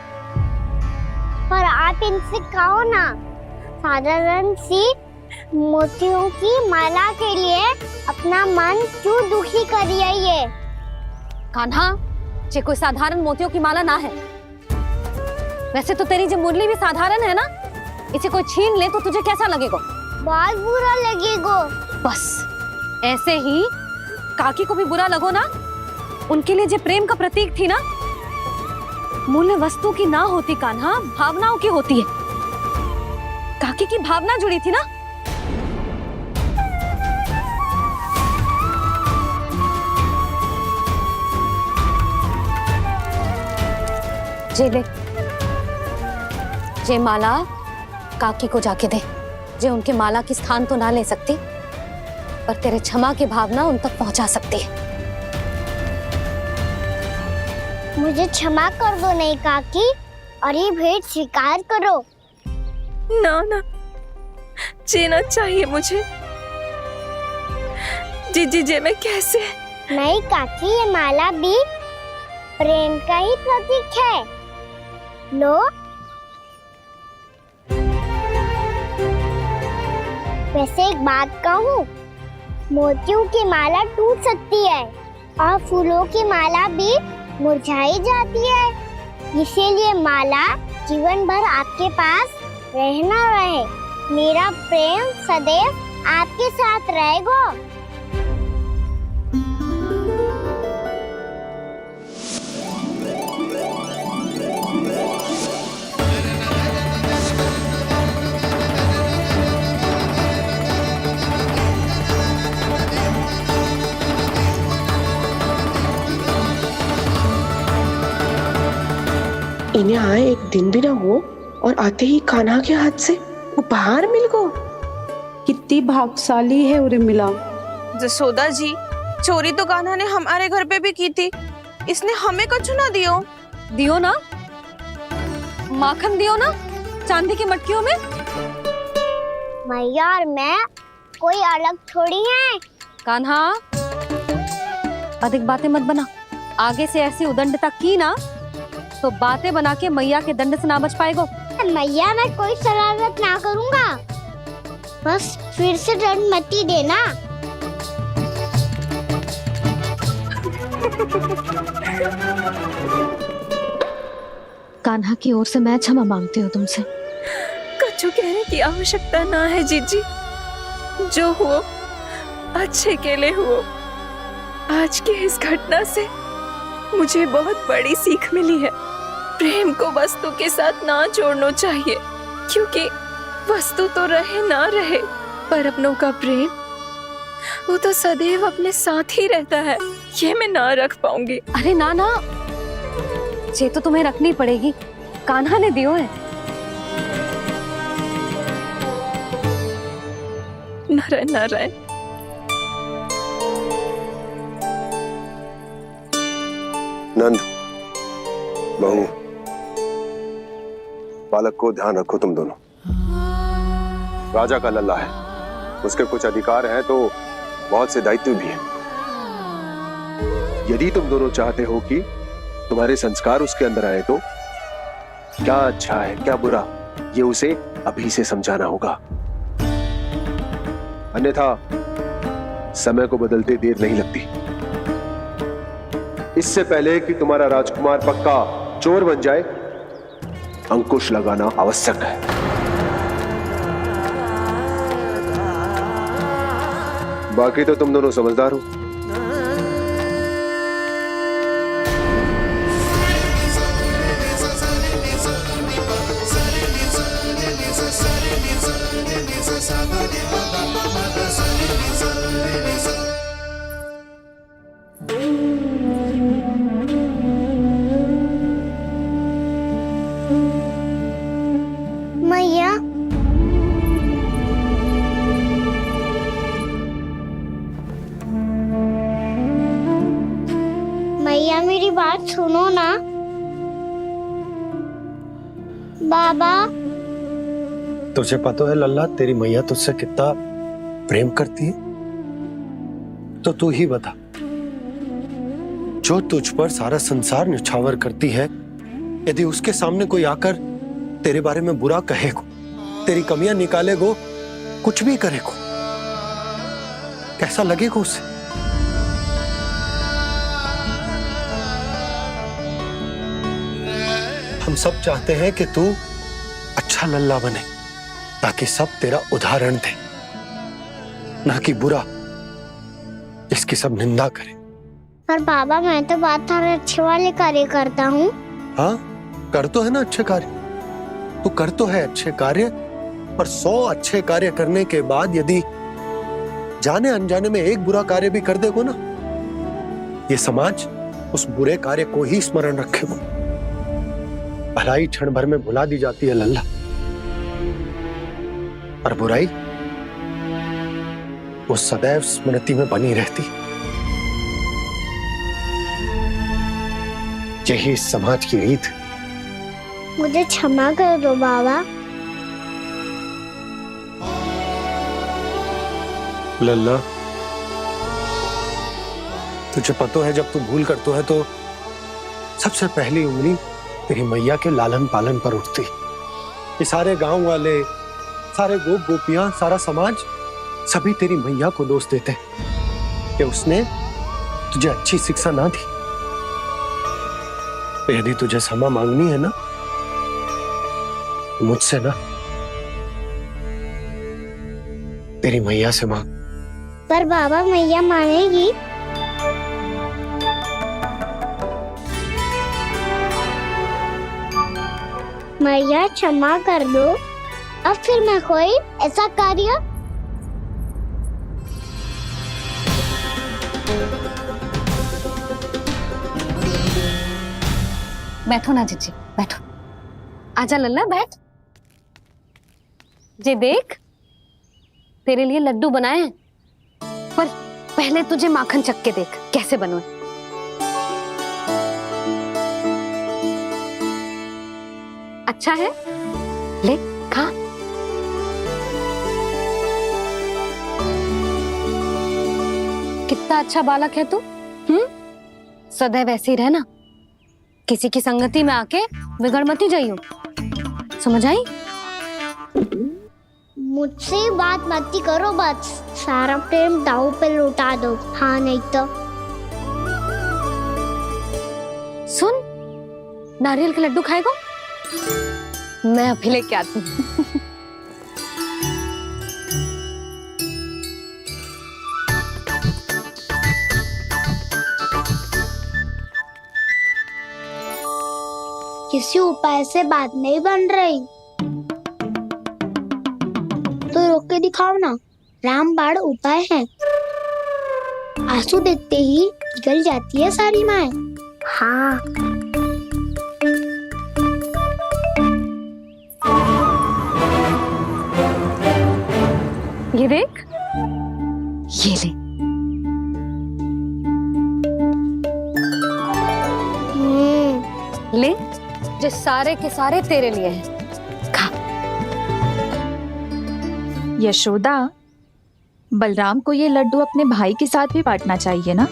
पर आप इनसे कहो ना, साधारण सी मोतियों की माला के लिए अपना मन क्यों दुखी करिए? ये कान्हा, ये कोई साधारण मोतियों की माला ना है। वैसे तो तेरी जो मुरली भी साधारण है ना, इसे कोई छीन ले तो तुझे कैसा लगेगा? बहुत बुरा लगेगा। बस ऐसे ही काकी को भी बुरा लगो ना। उनके लिए जो प्रेम का प्रतीक थी ना, मूल्य वस्तु की ना होती कान्हा, भावनाओं की होती है। काकी की भावना जुड़ी थी ना। जे ले, जे माला काकी को जाके दे। जे उनके माला की स्थान तो ना ले सकती, पर तेरे क्षमा की भावना उन तक पहुंचा सकती है। मुझे क्षमा कर दो नहीं काकी, और ये भेंट स्वीकार करो। ना ना, जीना चाहिए मुझे। जीजी जे मैं कैसे? नहीं काकी, ये माला भी प्रेम का ही प्रतीक है। लो। वैसे एक बात कहूँ, मोतियों की माला टूट सकती है और फूलों की माला भी मुरझाई जाती है। इसीलिए माला जीवन भर आपके पास रहना रहे। मेरा प्रेम सदैव आपके साथ रहेगा। इन्हें आए एक दिन भी ना हुआ और आते ही कान्हा के हाथ से उपहार मिल गो। कितनी भाग्यशाली है उरे मिला। जसोदा जी, चोरी तो कान्हा ने हमारे घर पे भी की थी। इसने हमें कछु ना दियो। दियो ना, माखन दियो ना चांदी की मटकियों में। मैया और मैं कोई अलग थोड़ी हैं। कान्हा, अधिक बातें मत बना। आगे से ऐसी उदंडता की ना तो बातें बना के मैया के दंड से ना बच पाएगो। मैया, मैं कोई शरारत ना करूँगा, बस फिर से दंड मत ही देना। कान्हा की ओर से मैं क्षमा मांगती हूँ तुमसे। कछु कहने की आवश्यकता ना है जीजी। जो हुआ अच्छे के लिए हुआ। आज की इस घटना से मुझे बहुत बड़ी सीख मिली है। प्रेम को वस्तु के साथ ना जोड़ना चाहिए, क्योंकि वस्तु तो रहे ना रहे, पर अपनों का प्रेम वो तो सदैव अपने साथ ही रहता है। ये मैं ना रख पाऊंगी। अरे ना ना, ये तो तुम्हें रखनी पड़ेगी। कान्हा ने दियो है। नारायण नारायण। नंद, बहू, बालक को ध्यान रखो तुम दोनों। राजा का लल्ला है, उसके कुछ अधिकार हैं तो बहुत से दायित्व भी हैं। यदि तुम दोनों चाहते हो कि तुम्हारे संस्कार उसके अंदर आए तो क्या अच्छा है क्या बुरा, ये उसे अभी से समझाना होगा। अन्यथा समय को बदलते देर नहीं लगती। इससे पहले कि तुम्हारा राजकुमार पक्का चोर बन जाए, अंकुश लगाना आवश्यक है। बाकी तो तुम दोनों समझदार हो। मैया, मैया मेरी बात सुनो ना। बाबा, तुझे पता है लल्ला, तेरी मैया तुझसे कितना प्रेम करती है? तो तू ही बता, जो तुझ पर सारा संसार न्यौछावर करती है, यदि उसके सामने कोई आकर तेरे बारे में बुरा कहेगो, तेरी कमियां निकालेगो, कुछ भी करेगो, कैसा लगेगा उसे? हम सब चाहते हैं कि तू अच्छा लल्ला बने, ताकि सब तेरा उदाहरण दे, ना कि बुरा जिसकी सब निंदा करे। पर बाबा, मैं तो बात सारे अच्छे वाले कार्य करता हूँ। हाँ, कर तो है ना अच्छे कार्य, तू कर तो है अच्छे कार्य, पर 100 अच्छे कार्य करने के बाद यदि जाने अनजाने में एक बुरा कार्य भी कर देगो ना, ये समाज उस बुरे कार्य को ही स्मरण रखेगा। भलाई क्षण भर में भुला दी जाती है लल्ला, और बुराई वो सदैव स्मृति में बनी रहती। यही इस समाज की रीत। मुझे क्षमा कर दो बाबा। लल्ला, तुझे पता है जब तू भूल करतो है तो सबसे पहली उंगली तेरी मैया के लालन पालन पर उठती। ये सारे गांव वाले, सारे गोप गोपियां, सारा समाज सभी तेरी मैया को दोष देते कि उसने तुझे अच्छी शिक्षा ना दी। तो यदि तुझे क्षमा मांगनी है ना, मुझसे ना, तेरी मैया से मांग। पर बाबा मैया मानेगी? मैया क्षमा कर दो। अब फिर मैं कोई ऐसा कार्य बैठो ना जीजी, बैठो। आजा लल्ला, बैठ। जे देख, तेरे लिए लड्डू बनाए हैं, पर पहले तुझे माखन चख के देख कैसे बने। अच्छा है, ले खा। कितना अच्छा बालक है तू। सदैव ऐसे ही रहना, किसी की संगति में आके बिगड़ मती जाइयो, समझ आई? मुझसे बात मत करो, बस सारा प्रेम दाव पे लौटा दो। हाँ नहीं तो सुन, नारियल के लड्डू खाएगा? मैं अभी लेके आती हूँ। किसी उपाय से बात नहीं बन रही तो रोक के दिखाओ ना। रामबाण उपाय है। आंसू देखते ही पिघल जाती है सारी माए। हाँ, ये देख, ये ले। ले, जो सारे के सारे तेरे लिए हैं, खा। यशोदा, बलराम को ये लड्डू अपने भाई के साथ भी बांटना चाहिए ना।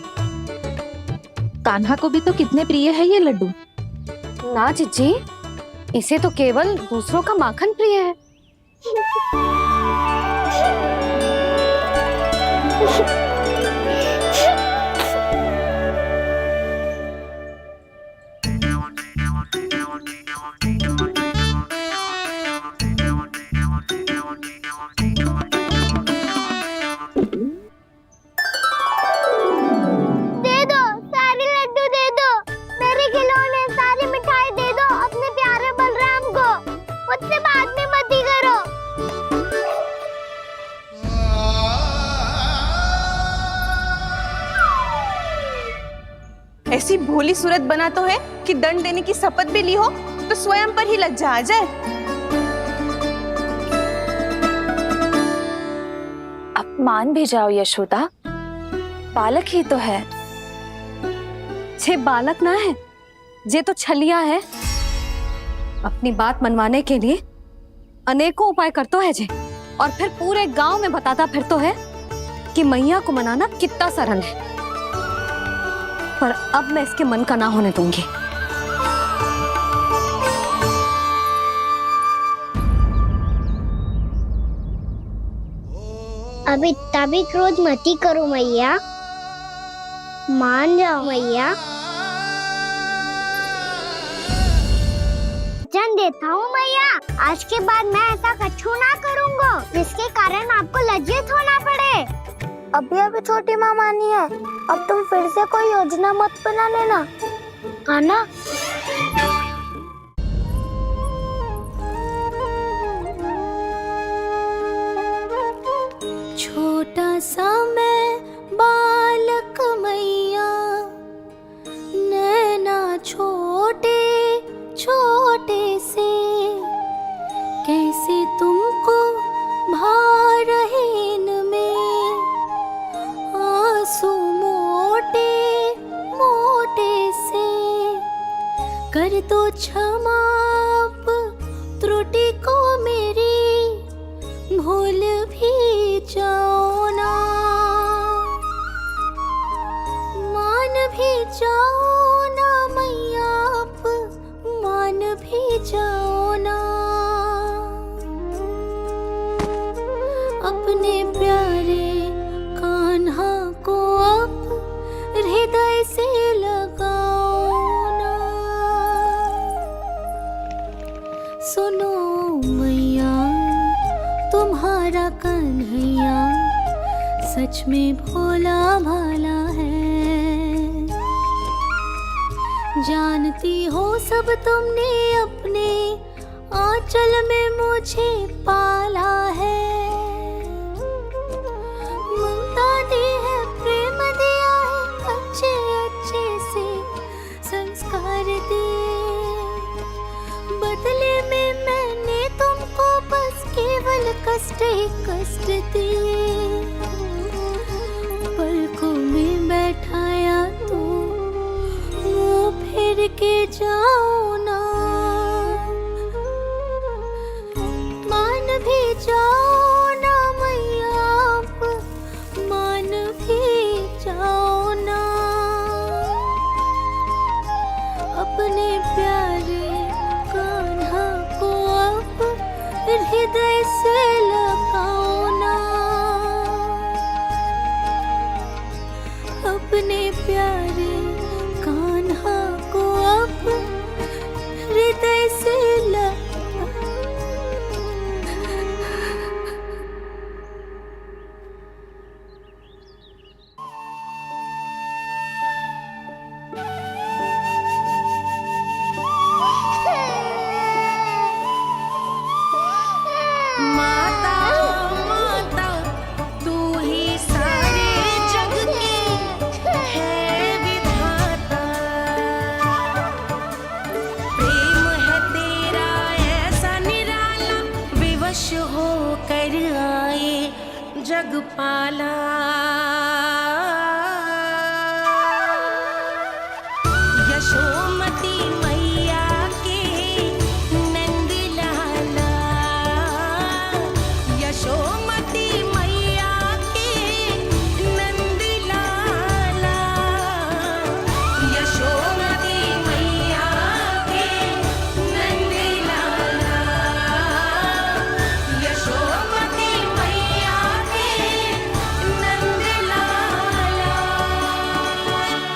कान्हा को भी तो कितने प्रिय है ये लड्डू। ना जीजी, इसे तो केवल दूसरों का माखन प्रिय है। ऐसी भोली सूरत बना तो है कि दंड देने की शपथ भी ली हो तो स्वयं पर ही लज्जा आ जाए। अपमान भी जाओ यशोदा, बालक ही तो है। छे बालक ना है, जे तो छलिया है। अपनी बात मनवाने के लिए अनेकों उपाय करतो है जे, और फिर पूरे गांव में बताता फिरतो है कि मैया को मनाना कितना सरल है। पर अब मैं इसके मन का ना होने दूंगी। अब इतना भी क्रोध मती करो मैया, मान जाओ मैया। वचन देता हूँ मैया, आज के बाद मैं ऐसा कछु ना करूँगा जिसके कारण आपको लज्जित होना पड़े। अभी छोटी माँ मानी है, अब तुम फिर से कोई योजना मत बना लेना, हाँ ना? छोटा सा मैं बालक मैया, नैना छोटे छोटे कर दो क्षमा अब त्रुटि को मेरी, भूल भी जाओ ना, मान भी जाओ ना मैया, अब मान भी जाओ ना। अपने प्यारे कान्हा को अब हृदय से लगाओ ना। सुनो मैया तुम्हारा कन्हैया सच में भोला भाला है। जानती हो सब तुमने अपने आंचल में मुझे पाला है। ममता दी है, प्रेम दिया है, अच्छे अच्छे से संस्कार दिए। बदले में मैंने तुमको बस केवल कष्ट ही कष्ट दिए। पलकों में बैठाया तो मुंह फेर के जाओ ना, मान भी जाओ ना मैया, मान भी जाओ ना। अपने प्यारे कान्हा को अब हृदय से लगाओ ना। अपने प्यारे कान्हा को अब हृदय से माता माता तू ही सारे जग की है विधाता। प्रेम है तेरा ऐसा निराला, विवश हो कर आए जग पाला। यशोमती मैया के नंद लाला, यशोमती मैया के नंद लाला, यशोमती मैया के नंद लाला, यशोमती मैया के नंद लाला।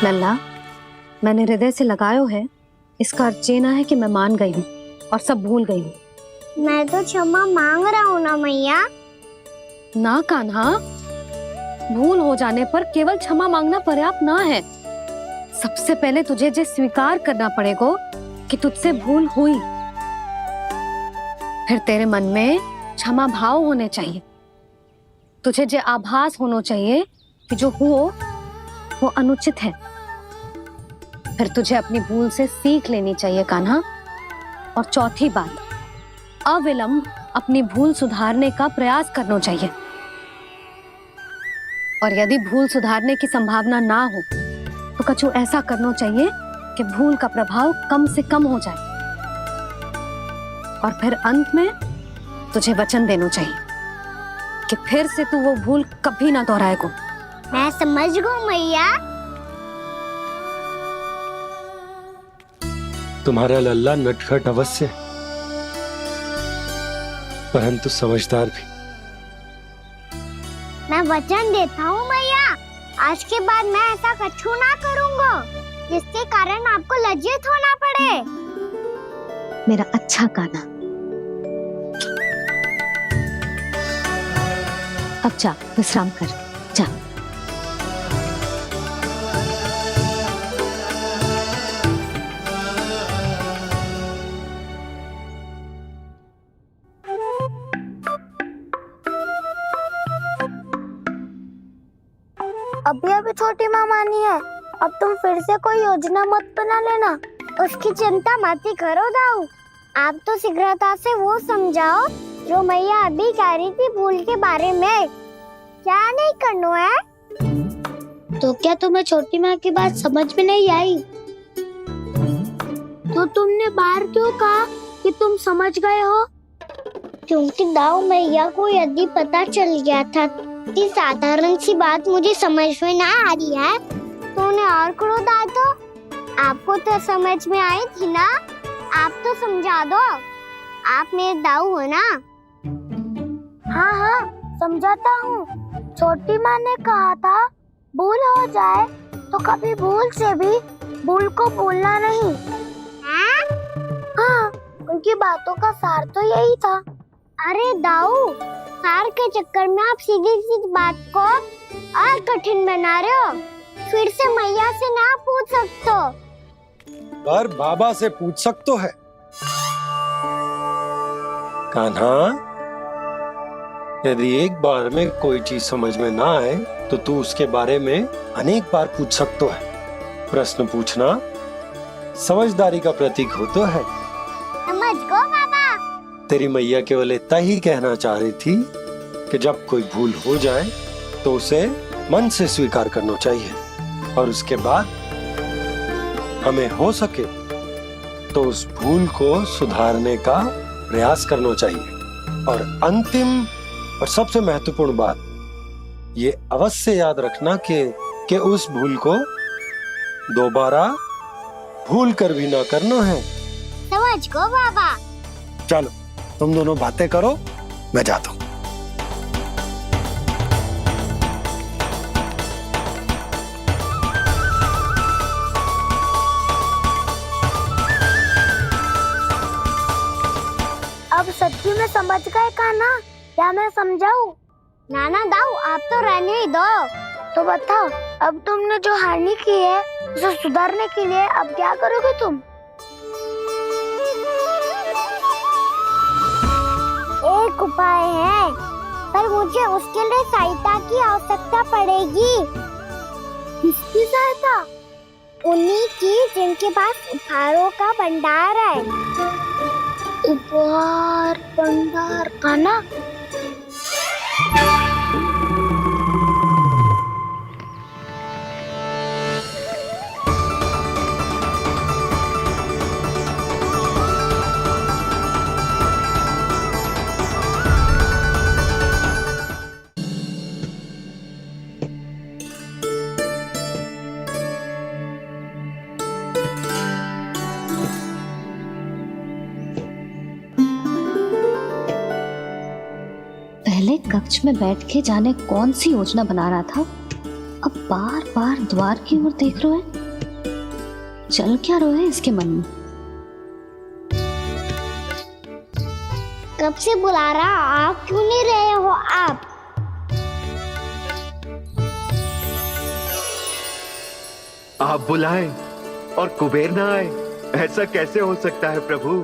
लल्ला, मैंने हृदय से लगायो है, इसका अर्थ ये ना है कि मैं मान गई हूँ और सब भूल गई हूँ। मैं तो क्षमा मांग रहा हूँ ना मैया। ना कान्हा, भूल हो जाने पर केवल क्षमा मांगना पर्याप्त ना है। सबसे पहले तुझे ये स्वीकार करना पड़ेगा कि तुझसे भूल हुई। फिर तेरे मन में क्षमा भाव होने चाहिए। तुझे ये आभास होना चाहिए कि जो हुआ वो अनुचित है। फिर तुझे अपनी भूल से सीख लेनी चाहिए कान्हा। और चौथी बात, अविलंब अपनी भूल सुधारने का प्रयास करना चाहिए। और यदि भूल सुधारने की संभावना ना हो तो कछु ऐसा करना चाहिए कि भूल का प्रभाव कम से कम हो जाए। और फिर अंत में तुझे वचन देना चाहिए कि फिर से तू वो भूल कभी ना दोहराएगा। मैं समझ गई मैया। तुम्हारा लल्ला नटखट अवश्य, परंतु समझदार भी। मैं वचन देता हूँ मैया, आज के बाद मैं ऐसा कछु ना करूँगा जिसके कारण आपको लज्जित होना पड़े। मेरा अच्छा कान्हा, अब जा विश्राम कर, जा। अभी अभी छोटी माँ मानी है, अब तुम फिर से कोई योजना मत बना लेना। उसकी चिंता मत ही करो दाऊ। आप तो शीघ्रता से वो समझाओ जो मैया अभी कह रही थी भूल के बारे में। क्या नहीं करना है? तो क्या तुम्हें छोटी माँ की बात समझ में नहीं आई? तो तुमने बाहर क्यों कहा कि तुम समझ गए हो? क्योंकि दाऊ मैया को यदि पता चल गया था कि साधारण सी बात मुझे समझ में ना आ रही है तो उन्हें और क्रोध आया तो आपको तो समझ में आई थी ना, आप तो समझा दो, आप मेरे दाऊ हो ना। हाँ हाँ समझाता हूँ। छोटी माँ ने कहा था भूल हो जाए तो कभी भूल से भी भूल को भूलना नहीं। हाँ उनकी बातों का सार तो यही था। अरे दाऊ, सार के चक्कर में आप सीधी सीधी बात को और कठिन बना रहे हो। फिर से मैया से ना पूछ सकते हो, पर बाबा से पूछ सकते है। कान्हा, यदि एक बार में कोई चीज समझ में ना आए तो तू उसके बारे में अनेक बार पूछ सकते है। प्रश्न पूछना समझदारी का प्रतीक होता है। समझ गो बाबा। तेरी मैया केवल इतना ही कहना चाह रही थी कि जब कोई भूल हो जाए तो उसे मन से स्वीकार करना चाहिए और उसके बाद हमें हो सके तो उस भूल को सुधारने का प्रयास करना चाहिए। और अंतिम और सबसे महत्वपूर्ण बात ये अवश्य याद रखना कि उस भूल को दोबारा भूल कर भी ना करना है। समझ गो बाबा। चलो तुम दोनों बातें करो, मैं जाता हूँ। अब सच्ची में समझ गए कान्हा, क्या मैं समझाऊं? नाना दाऊ, आप तो रहने ही दो। तो बताओ, अब तुमने जो हानि की है उसे सुधारने के लिए अब क्या करोगे तुम? एक उपाय है, पर मुझे उसके लिए सहायता की आवश्यकता पड़ेगी। किसकी सहायता? उन्हीं की जिनके पास उपहारों का भंडार है। उपहार भंडार कान्हा? पहले कक्ष में बैठ के जाने कौन सी योजना बना रहा था, अब बार बार द्वार की ओर देख रहे हैं। चल क्या रहे इसके मन में? कब से बुला रहा, आप क्यों नहीं रहे हो? आप बुलाएं और कुबेर ना आए, ऐसा कैसे हो सकता है प्रभु?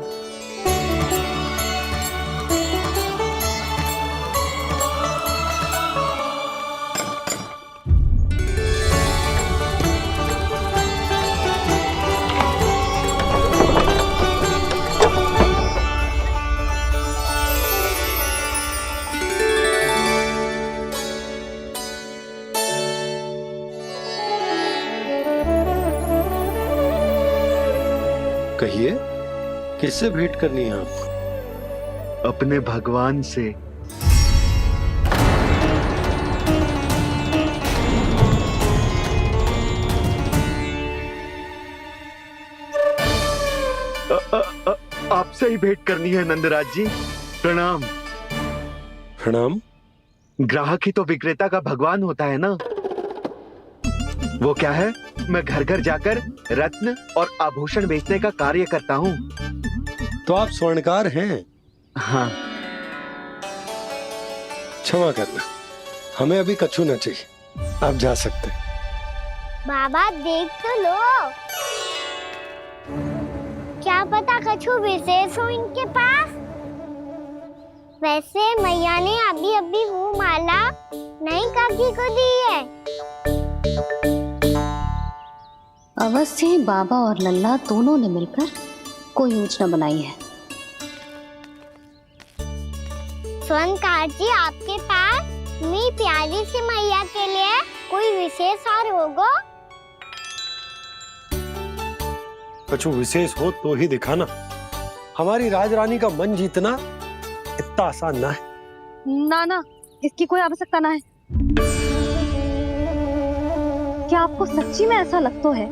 कहिए, किससे भेंट करनी है आपको? अपने भगवान से। आपसे ही भेंट करनी है नंदराज जी। प्रणाम। प्रणाम। ग्राहक ही तो विक्रेता का भगवान होता है ना। वो क्या है, मैं घर घर जाकर रत्न और आभूषण बेचने का कार्य करता हूँ। तो आप स्वर्णकार हैं? हाँ। क्षमा करना, हमें अभी कछु न चाहिए, आप जा सकते हैं। बाबा देख तो लो, क्या पता कछु विशेष हो इनके पास। वैसे मैया ने अभी अभी वो माला नई काकी को दी है। अवश्य ही बाबा और लल्ला दोनों ने मिलकर कोई योजना बनाई है। स्वर्णकार जी, आपके पास मेरी प्यारी सी मैया के लिए कोई विशेष हार होगा? कछु विशेष हो तो ही दिखाना। हमारी राजरानी का मन जीतना इतना आसान ना है। ना, इसकी कोई आवश्यकता ना है। क्या आपको सच्ची में ऐसा लगता है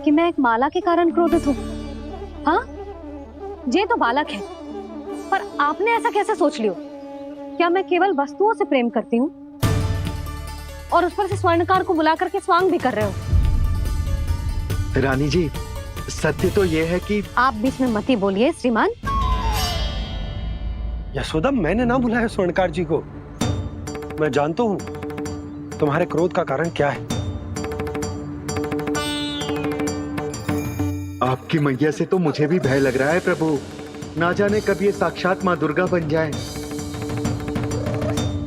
कि मैं एक माला के कारण क्रोधित हूँ? हाँ, ये तो बालक है, पर आपने ऐसा कैसे सोच लियो? क्या मैं केवल वस्तुओं से प्रेम करती हूँ और उस पर से स्वर्णकार को बुला करके स्वांग भी कर रहे हो? रानी जी, सत्य तो ये है कि आप बीच में मत ही बोलिए श्रीमान। यशोदा, मैंने ना बुलाया स्वर्णकार जी को। मैं जानता हूँ तुम्हारे क्रोध का कारण क्या है। आपकी मैया से तो मुझे भी भय लग रहा है प्रभु। ना जाने कब ये साक्षात माँ दुर्गा बन जाए।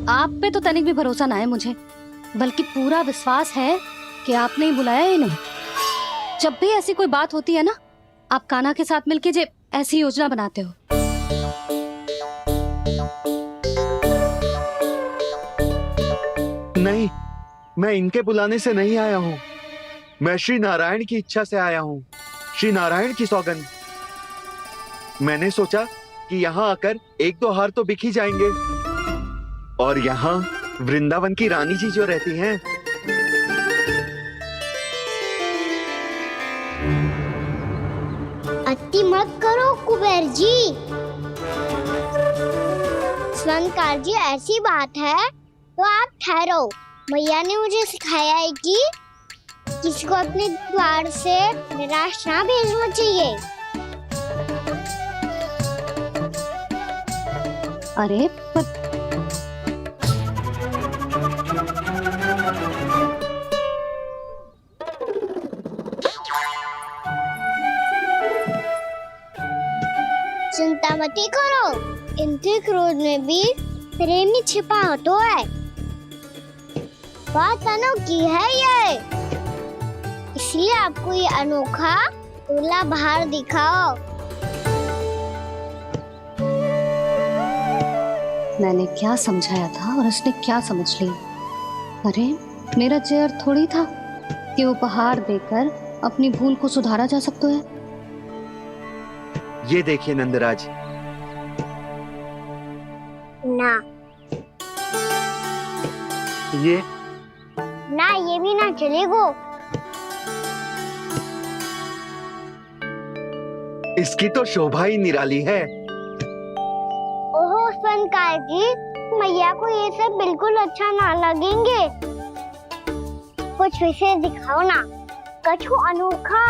आप पे तो तनिक भी भरोसा ना है मुझे, बल्कि पूरा विश्वास है कि आपने ही बुलाया ही नहीं। जब भी ऐसी कोई बात होती है ना, आप कान्हा के साथ मिलके जे ऐसी योजना बनाते हो। नहीं, मैं इनके बुलाने से नहीं आया हूँ। मैं श्री नारायण की इच्छा से आया हूँ, श्री नारायण की सौगंध। मैंने सोचा कि यहाँ आकर एक दो हार तो बिक ही जाएंगे, और यहाँ वृंदावन की रानी जी जो रहती हैं। अति मत करो कुबेर जी। स्वर्णकार जी, ऐसी बात है तो आप ठहरो। मैया ने मुझे सिखाया है कि किसी को अपने द्वार से निराश ना भेजना चाहिए। अरे पर चिंता मत करो, इनके क्रोध में भी प्रेम ही छिपा तो है। बात अनोखी है ये, इसलिए आपको ये अनोखा दूल्हा बाहर दिखाओ। मैंने क्या समझाया था और उसने क्या समझ लिया? अरे मेरा जय थोड़ी था कि उपहार देकर अपनी भूल को सुधारा जा सकता है। ये देखिए नंदराज। ना ये भी ना चलेगो। इसकी तो शोभा ही निराली है। ओहो स्वर्णकार जी, मैया को ये सब बिल्कुल अच्छा ना लगेंगे। कुछ विशेष दिखाओ ना, कछु अनोखा।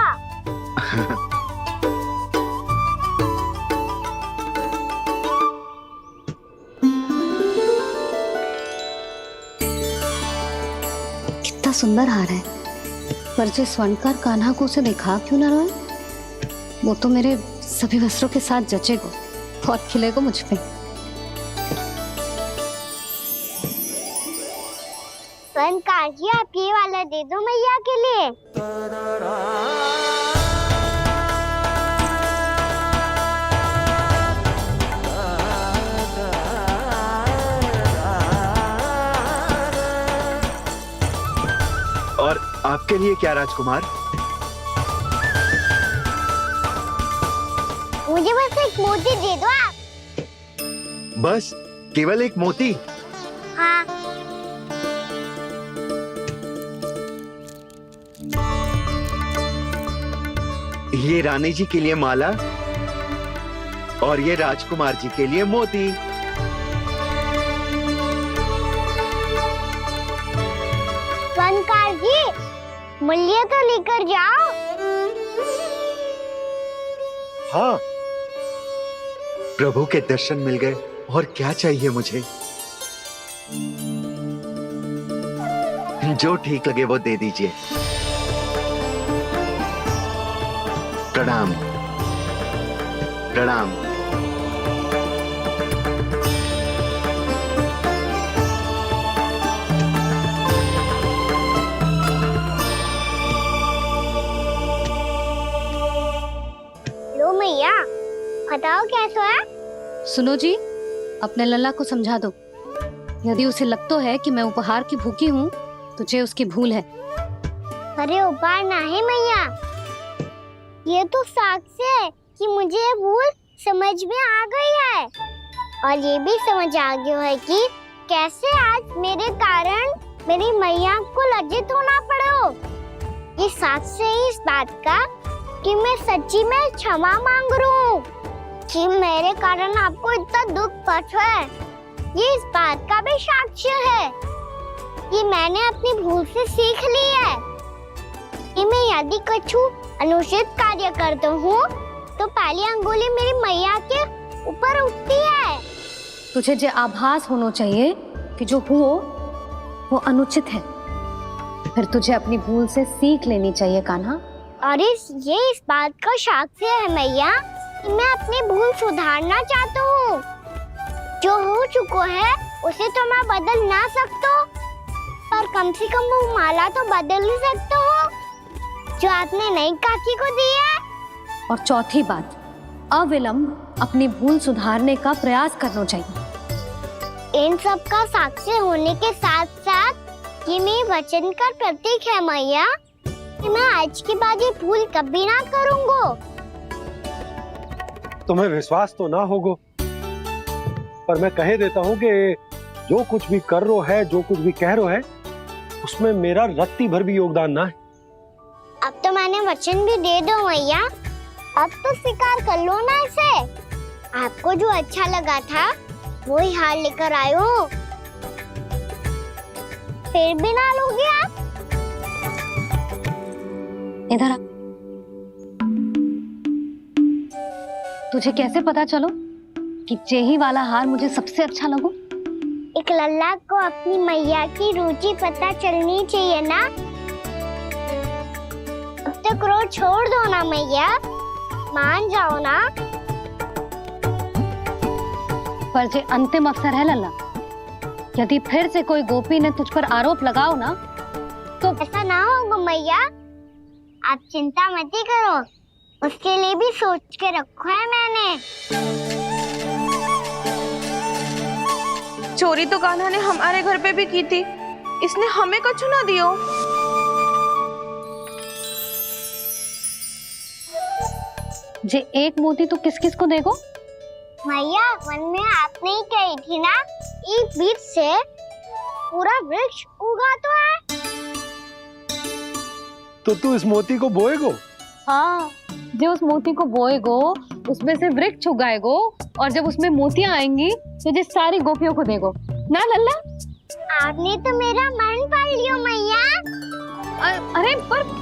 कितना सुंदर हार है, पर जो स्वर्णकार कान्हा को उसे दिखा क्यों ना रोए? वो तो मेरे सभी वस्त्रों के साथ जचेगा और खिलेगा मुझ पे। स्वर्णकार जी, आप ये वाला दे दो मैया के लिए। और आपके लिए क्या राजकुमार? मुझे बस एक मोती दे दो आप। बस केवल एक मोती? हाँ। ये रानी जी के लिए माला और ये राजकुमार जी के लिए मोती। स्वर्णकार जी, मूल्य तो लेकर जाओ। हाँ, प्रभु के दर्शन मिल गए, और क्या चाहिए मुझे? जो ठीक लगे वो दे दीजिए। प्रणाम प्रणाम। लो मैया, बताओ कैसा है? सुनो जी, अपने लल्ला को समझा दो। यदि उसे लगता है कि मैं उपहार की भूखी हूँ, तो ये उसकी भूल है। अरे उपहार ना है मैया, ये तो साक्ष्य है कि मुझे ये भूल समझ में आ गई है और ये भी समझ आ गया है कि कैसे आज मेरे कारण मेरी मैया को लज्जित होना पड़ो। ये साक्ष्य है इस बात का कि मैं सच्ची में क्षमा मांग रहा हूँ कि मेरे कारण आपको इतना दुख पहुंचा है। ये इस बात का भी साक्ष्य है कि मैंने अपनी भूल से सीख ली है कि मैं यदि कुछ अनुचित कार्य करता हूँ तो पहली अंगुली मेरी मैया के ऊपर उठती है। तुझे जो आभास होना चाहिए कि जो हुआ वो अनुचित है, फिर तुझे अपनी भूल से सीख लेनी चाहिए कान्हा। और ये इस बात का साक्ष्य है मैया कि मैं अपनी भूल सुधारना चाहता हूँ। जो हो चुका है उसे तो मैं बदल ना सकता, पर कम से कम वो माला तो बदल ही सकता हूँ जो आपने नई काकी को दी है। और चौथी बात, अविलंब अपनी भूल सुधारने का प्रयास करना चाहिए। इन सब का साक्ष्य होने के साथ साथ ये मेरे वचन का प्रतीक है मैया कि मैं आज के बाद ये भूल कभी ना करूँगा। तुम्हें विश्वास तो ना होगो, पर मैं कह देता हूँ कि जो कुछ भी कर रो है, जो कुछ भी कह रो है, उसमें मेरा रत्ती भर भी योगदान ना है। अब तो मैंने वचन भी दे दो मैया, अब तो स्वीकार कर लो ना इसे। आपको जो अच्छा लगा था वही हार लेकर आयो, फिर भी ना लोगे आप? इधर आ। तुझे कैसे पता चलो कि जेही वाला हार मुझे सबसे अच्छा लगो? एक लल्ला को अपनी मैया की रुचि पता चलनी चाहिए ना। अब तक क्रोध छोड़ दो ना मैया, मान जाओ ना। पर जे अंतिम अवसर है लल्ला, यदि फिर से कोई गोपी ने तुझ पर आरोप लगाओ ना तो ऐसा ना होगा मैया, आप चिंता मत ही करो, उसके लिए भी सोच के रखा है मैंने। चोरी तो कान्हा ने हमारे घर पे भी की थी, इसने हमें कछु ना दियो। जे एक मोती तो किस किस को देगो? मैया मन में आपने ही कही थी ना, एक बीज से पूरा वृक्ष उगा तो है। तो तू इस मोती को बोएगो? हाँ, जो उस मोती को बोएगो उसमें से वृक्ष उगाएगो और जब उसमें मोतियां आएंगी तो जिस सारी गोपियों को देगो ना लल्ला। आपने तो मेरा मन पढ़ लियो मैया। अरे पर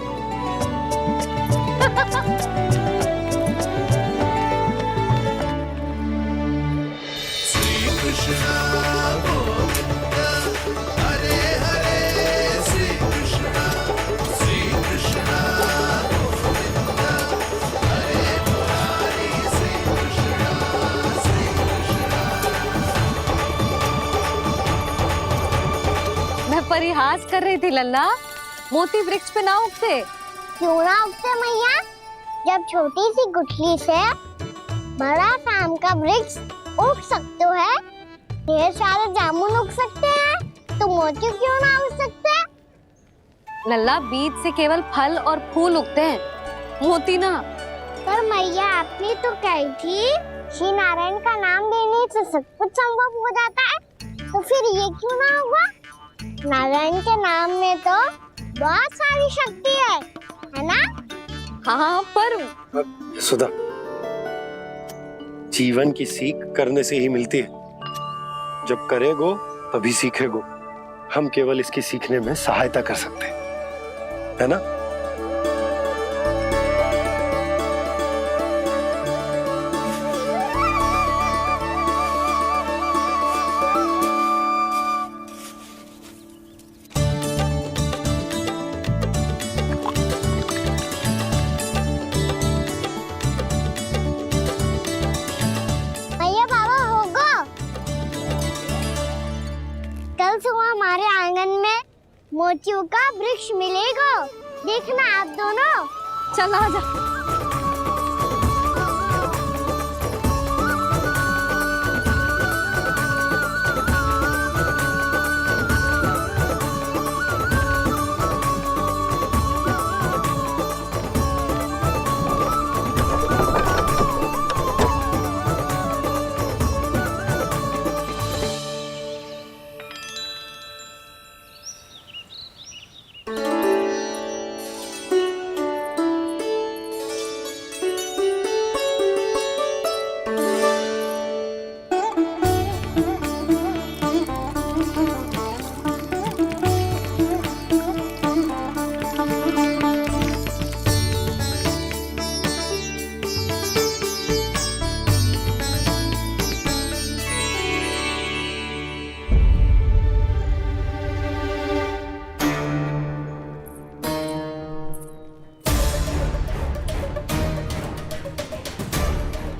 मैं परिहास कर रही थी लल्ला, मोती वृक्ष पे ना उगते। क्यों ना उगते मैया? जब छोटी सी गुठली से बड़ा आम का वृक्ष उग सकते है, ढेर सारे जामुन उग सकते हैं, तो मोती क्यों ना उग सकते? लल्ला, बीज से केवल फल और फूल उगते हैं, मोती ना। पर मैया आपने तो कही थी श्री नारायण का नाम लेने से सब कुछ संभव हो जाता है, तो फिर ये क्यों ना होगा? नारायण के नाम में तो बहुत सारी शक्ति है ना? हाँ, पर सुधा, जीवन की सीख करने से ही मिलती है। जब करेगो तभी सीखेगो। हम केवल इसकी सीखने में सहायता कर सकते हैं, है ना? भैया बाबा होगा, कल सुबह हमारे आंगन में मोतियों का वृक्ष मिलेगा, देखना आप दोनों। चल आजा।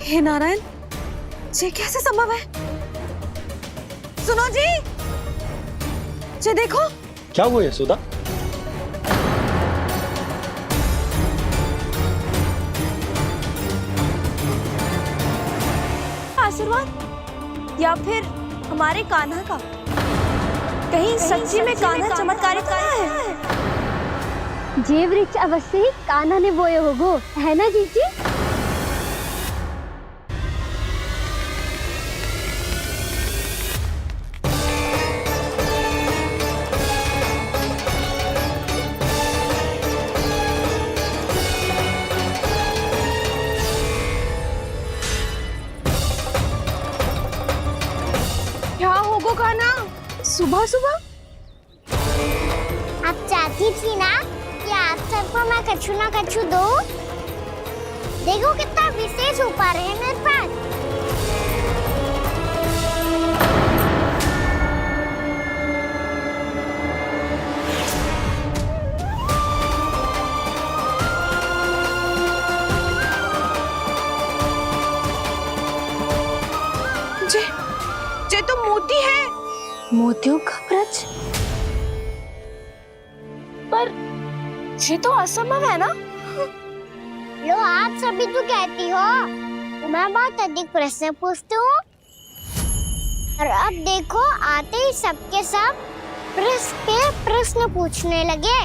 हे नारायण, ये कैसे संभव है? सुनो जी, ये देखो। क्या हुआ यशोदा? आशीर्वाद या फिर हमारे कान्हा का? कहीं सच्ची में कान्हा चमत्कारित करा है? जे वृक्ष अवश्य ही कान्हा ने बोए होगो, है ना जीजी? क्या होगो कान्हा सुबह सुबह? आप चाहती थी ना कि आप सबको मैं कछु ना कछु दूं? देखो कितना विशेष उपहार है मेरे पास। ये तो मोती है। मोतियों का ब्रज? पर ये तो असंभव है ना? लो आप सभी तो कहती हो, मैं बहुत अधिक प्रश्न पूछती हूँ, और अब देखो आते ही सबके सब प्रश्न पे प्रश्न पूछने लगे।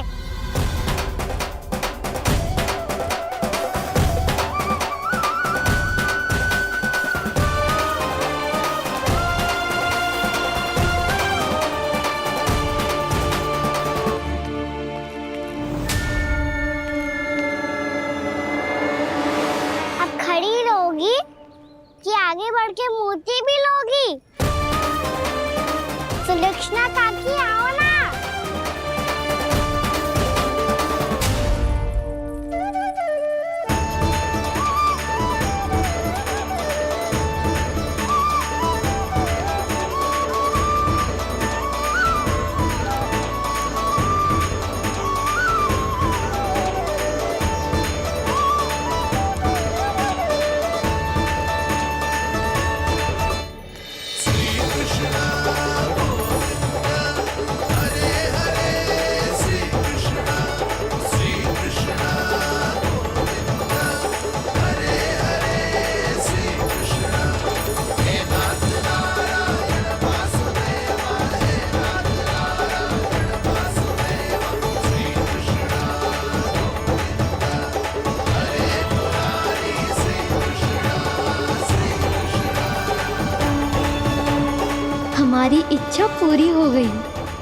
कि आगे बढ़ के मोती भी लोगी? सुलक्षणा काकी आओ ना। हमारी इच्छा पूरी हो गई।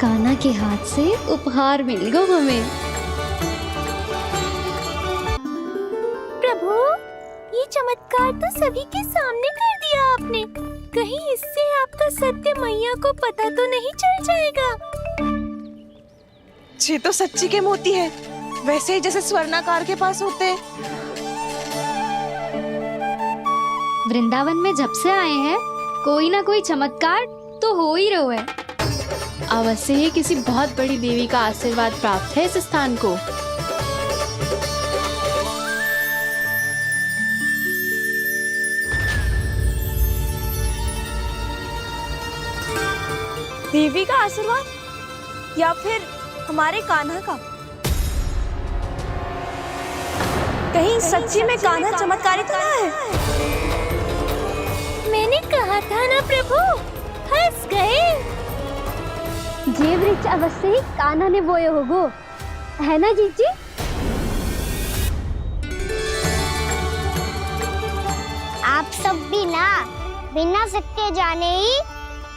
कान्हा के हाथ से उपहार मिल गया हमें। प्रभु, ये चमत्कार तो सभी के सामने कर दिया आपने। कहीं इससे आपका सत्य मैया को पता तो नहीं चल जाएगा? ये तो सच्ची के मोती है, वैसे ही जैसे स्वर्णाकार के पास होते हैं। वृंदावन में जब से आए हैं, कोई ना कोई चमत्कार तो हो ही रहा है। अवश्य ही किसी बहुत बड़ी देवी का आशीर्वाद प्राप्त है इस स्थान को। देवी का आशीर्वाद या फिर हमारे कान्हा का? कहीं सच्ची में कान्हा चमत्कारित करा है? मैंने कहा था ना प्रभु, फंस गए। जे वृक्ष अवश्य ही कान्हा ने बोए होगो, है ना जीजी? आप सब भी ना बिना सत्य जाने ही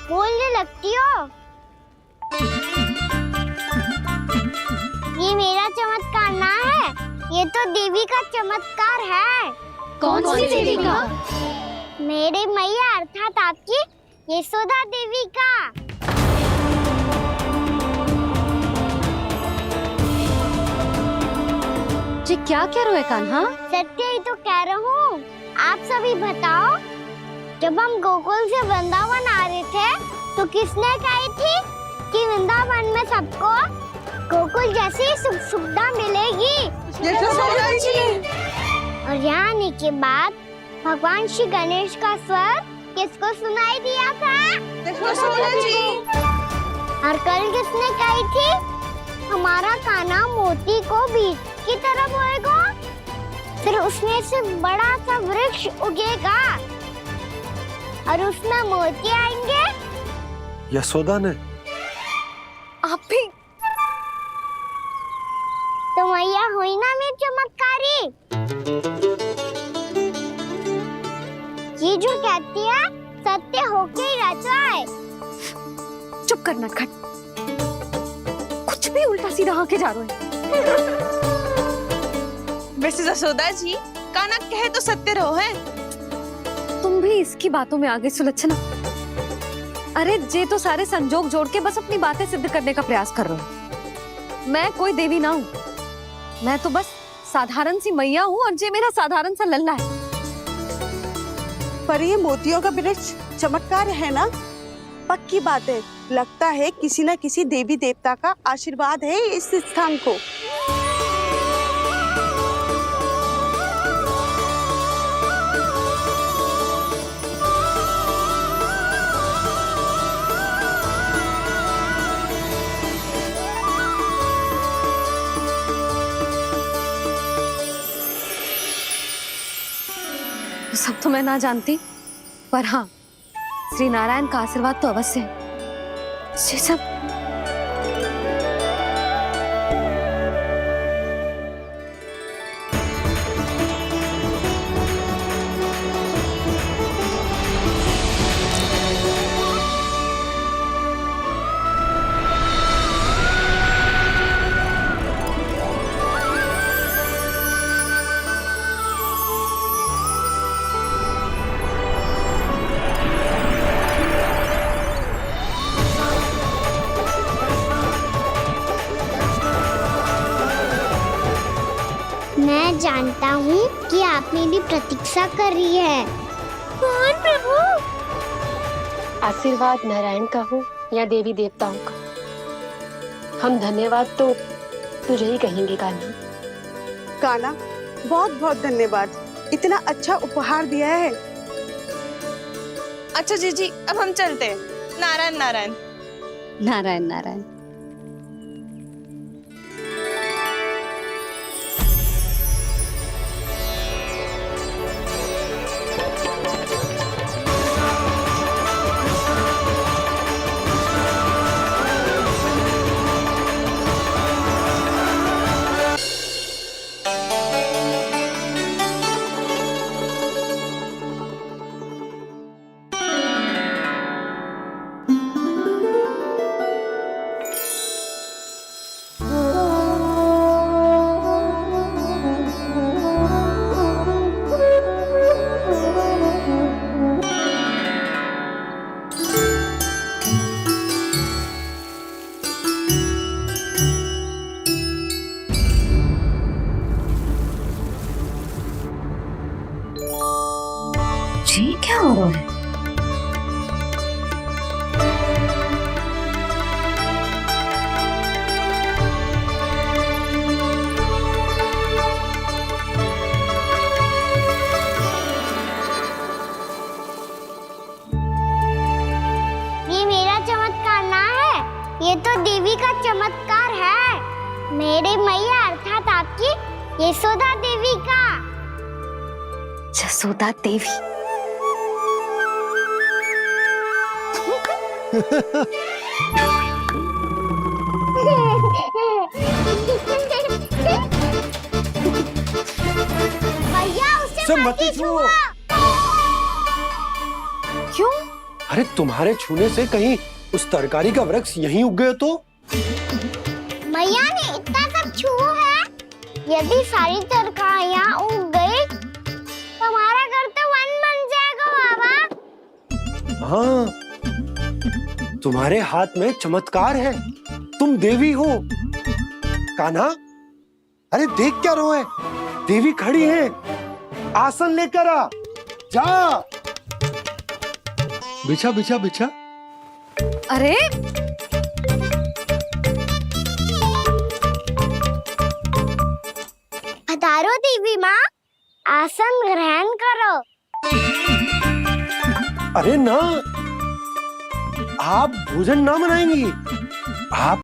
बोलने लगती हो। ये मेरा चमत्कार ना है, ये तो देवी का चमत्कार है। कौन सी देवी का? मेरे मैया अर्थात आपकी यशोदा देवी का। जी क्या कह रहे हो कान्हा? सत्य ही तो कह रहा हूँ। आप सभी बताओ, जब हम गोकुल से वृंदावन आ रहे थे तो किसने कही थी कि वृंदावन में सबको गोकुल जैसी सुख सुविधा मिलेगी? यशोदा जी ने। और यहाँ आने के बाद भगवान श्री गणेश का स्वर किसको सुनाई दिया था? यशोदा जी। और कल किसने कही थी हमारा कान्हा मोती को बीज की तरफ होएगा, फिर उसमें से बड़ा सा वृक्ष उगेगा और उसमें मोती आएंगे? यशोदा ने। आप भी तो मैया हुई ना मेरी चमत्कारी। ये जो कहती है सत्य होके ही रहता है। चुप कर नटखट, कुछ भी उल्टा सीधा आके जा रहे हैं। वैसे यशोदा जी, कान्हा कहे तो सत्य रहो है। तुम भी इसकी बातों में आगे सुलझना। अरे जे तो सारे संजोग जोड़ के बस अपनी बातें सिद्ध करने का प्रयास कर रहे हो। मैं कोई देवी ना हूँ, मैं तो बस साधारण सी मैया हूँ और जे मेरा साधारण सा लल्ला है। पर ये मोतियों का वृक्ष चमत्कार है ना? पक्की बात है, लगता है किसी न किसी देवी देवता का आशीर्वाद है इस स्थान को। सब तो मैं ना जानती, पर हाँ, श्री नारायण का आशीर्वाद तो अवश्य है। ये सब मैं जानता हूँ कि आप मेरी प्रतीक्षा कर रही है। कौन प्रभु? आशीर्वाद नारायण का हो या देवी देवताओं का, हम धन्यवाद तो तुझे ही कहेंगे कान्हा। कान्हा, बहुत बहुत धन्यवाद, इतना अच्छा उपहार दिया है। अच्छा जीजी, अब हम चलते हैं। नारायण नारायण। नारायण नारायण। जी क्या हो रहा है? ये मेरा चमत्कार ना है, ये तो देवी का चमत्कार है। मेरे मैया अर्थात आपकी यशोदा देवी का। यशोदा देवी। भैया उसे मत छुओ। क्यों? अरे तुम्हारे छूने से कहीं उस तरकारी का वृक्ष यहीं उग गए तो? मैया ने इतना सब छुआ है, यदि सारी तरकारियां उग गई तो हमारा घर तो वन बन जाएगा बाबा। हाँ, तुम्हारे हाथ में चमत्कार है, तुम देवी हो। कान्हा, अरे देख क्या रोए, देवी खड़ी है, आसन लेकर आ, जा। बिछा बिछा बिछा। अरे पधारो देवी माँ, आसन ग्रहण करो। अरे ना, आप भोजन ना मनाएंगी, आप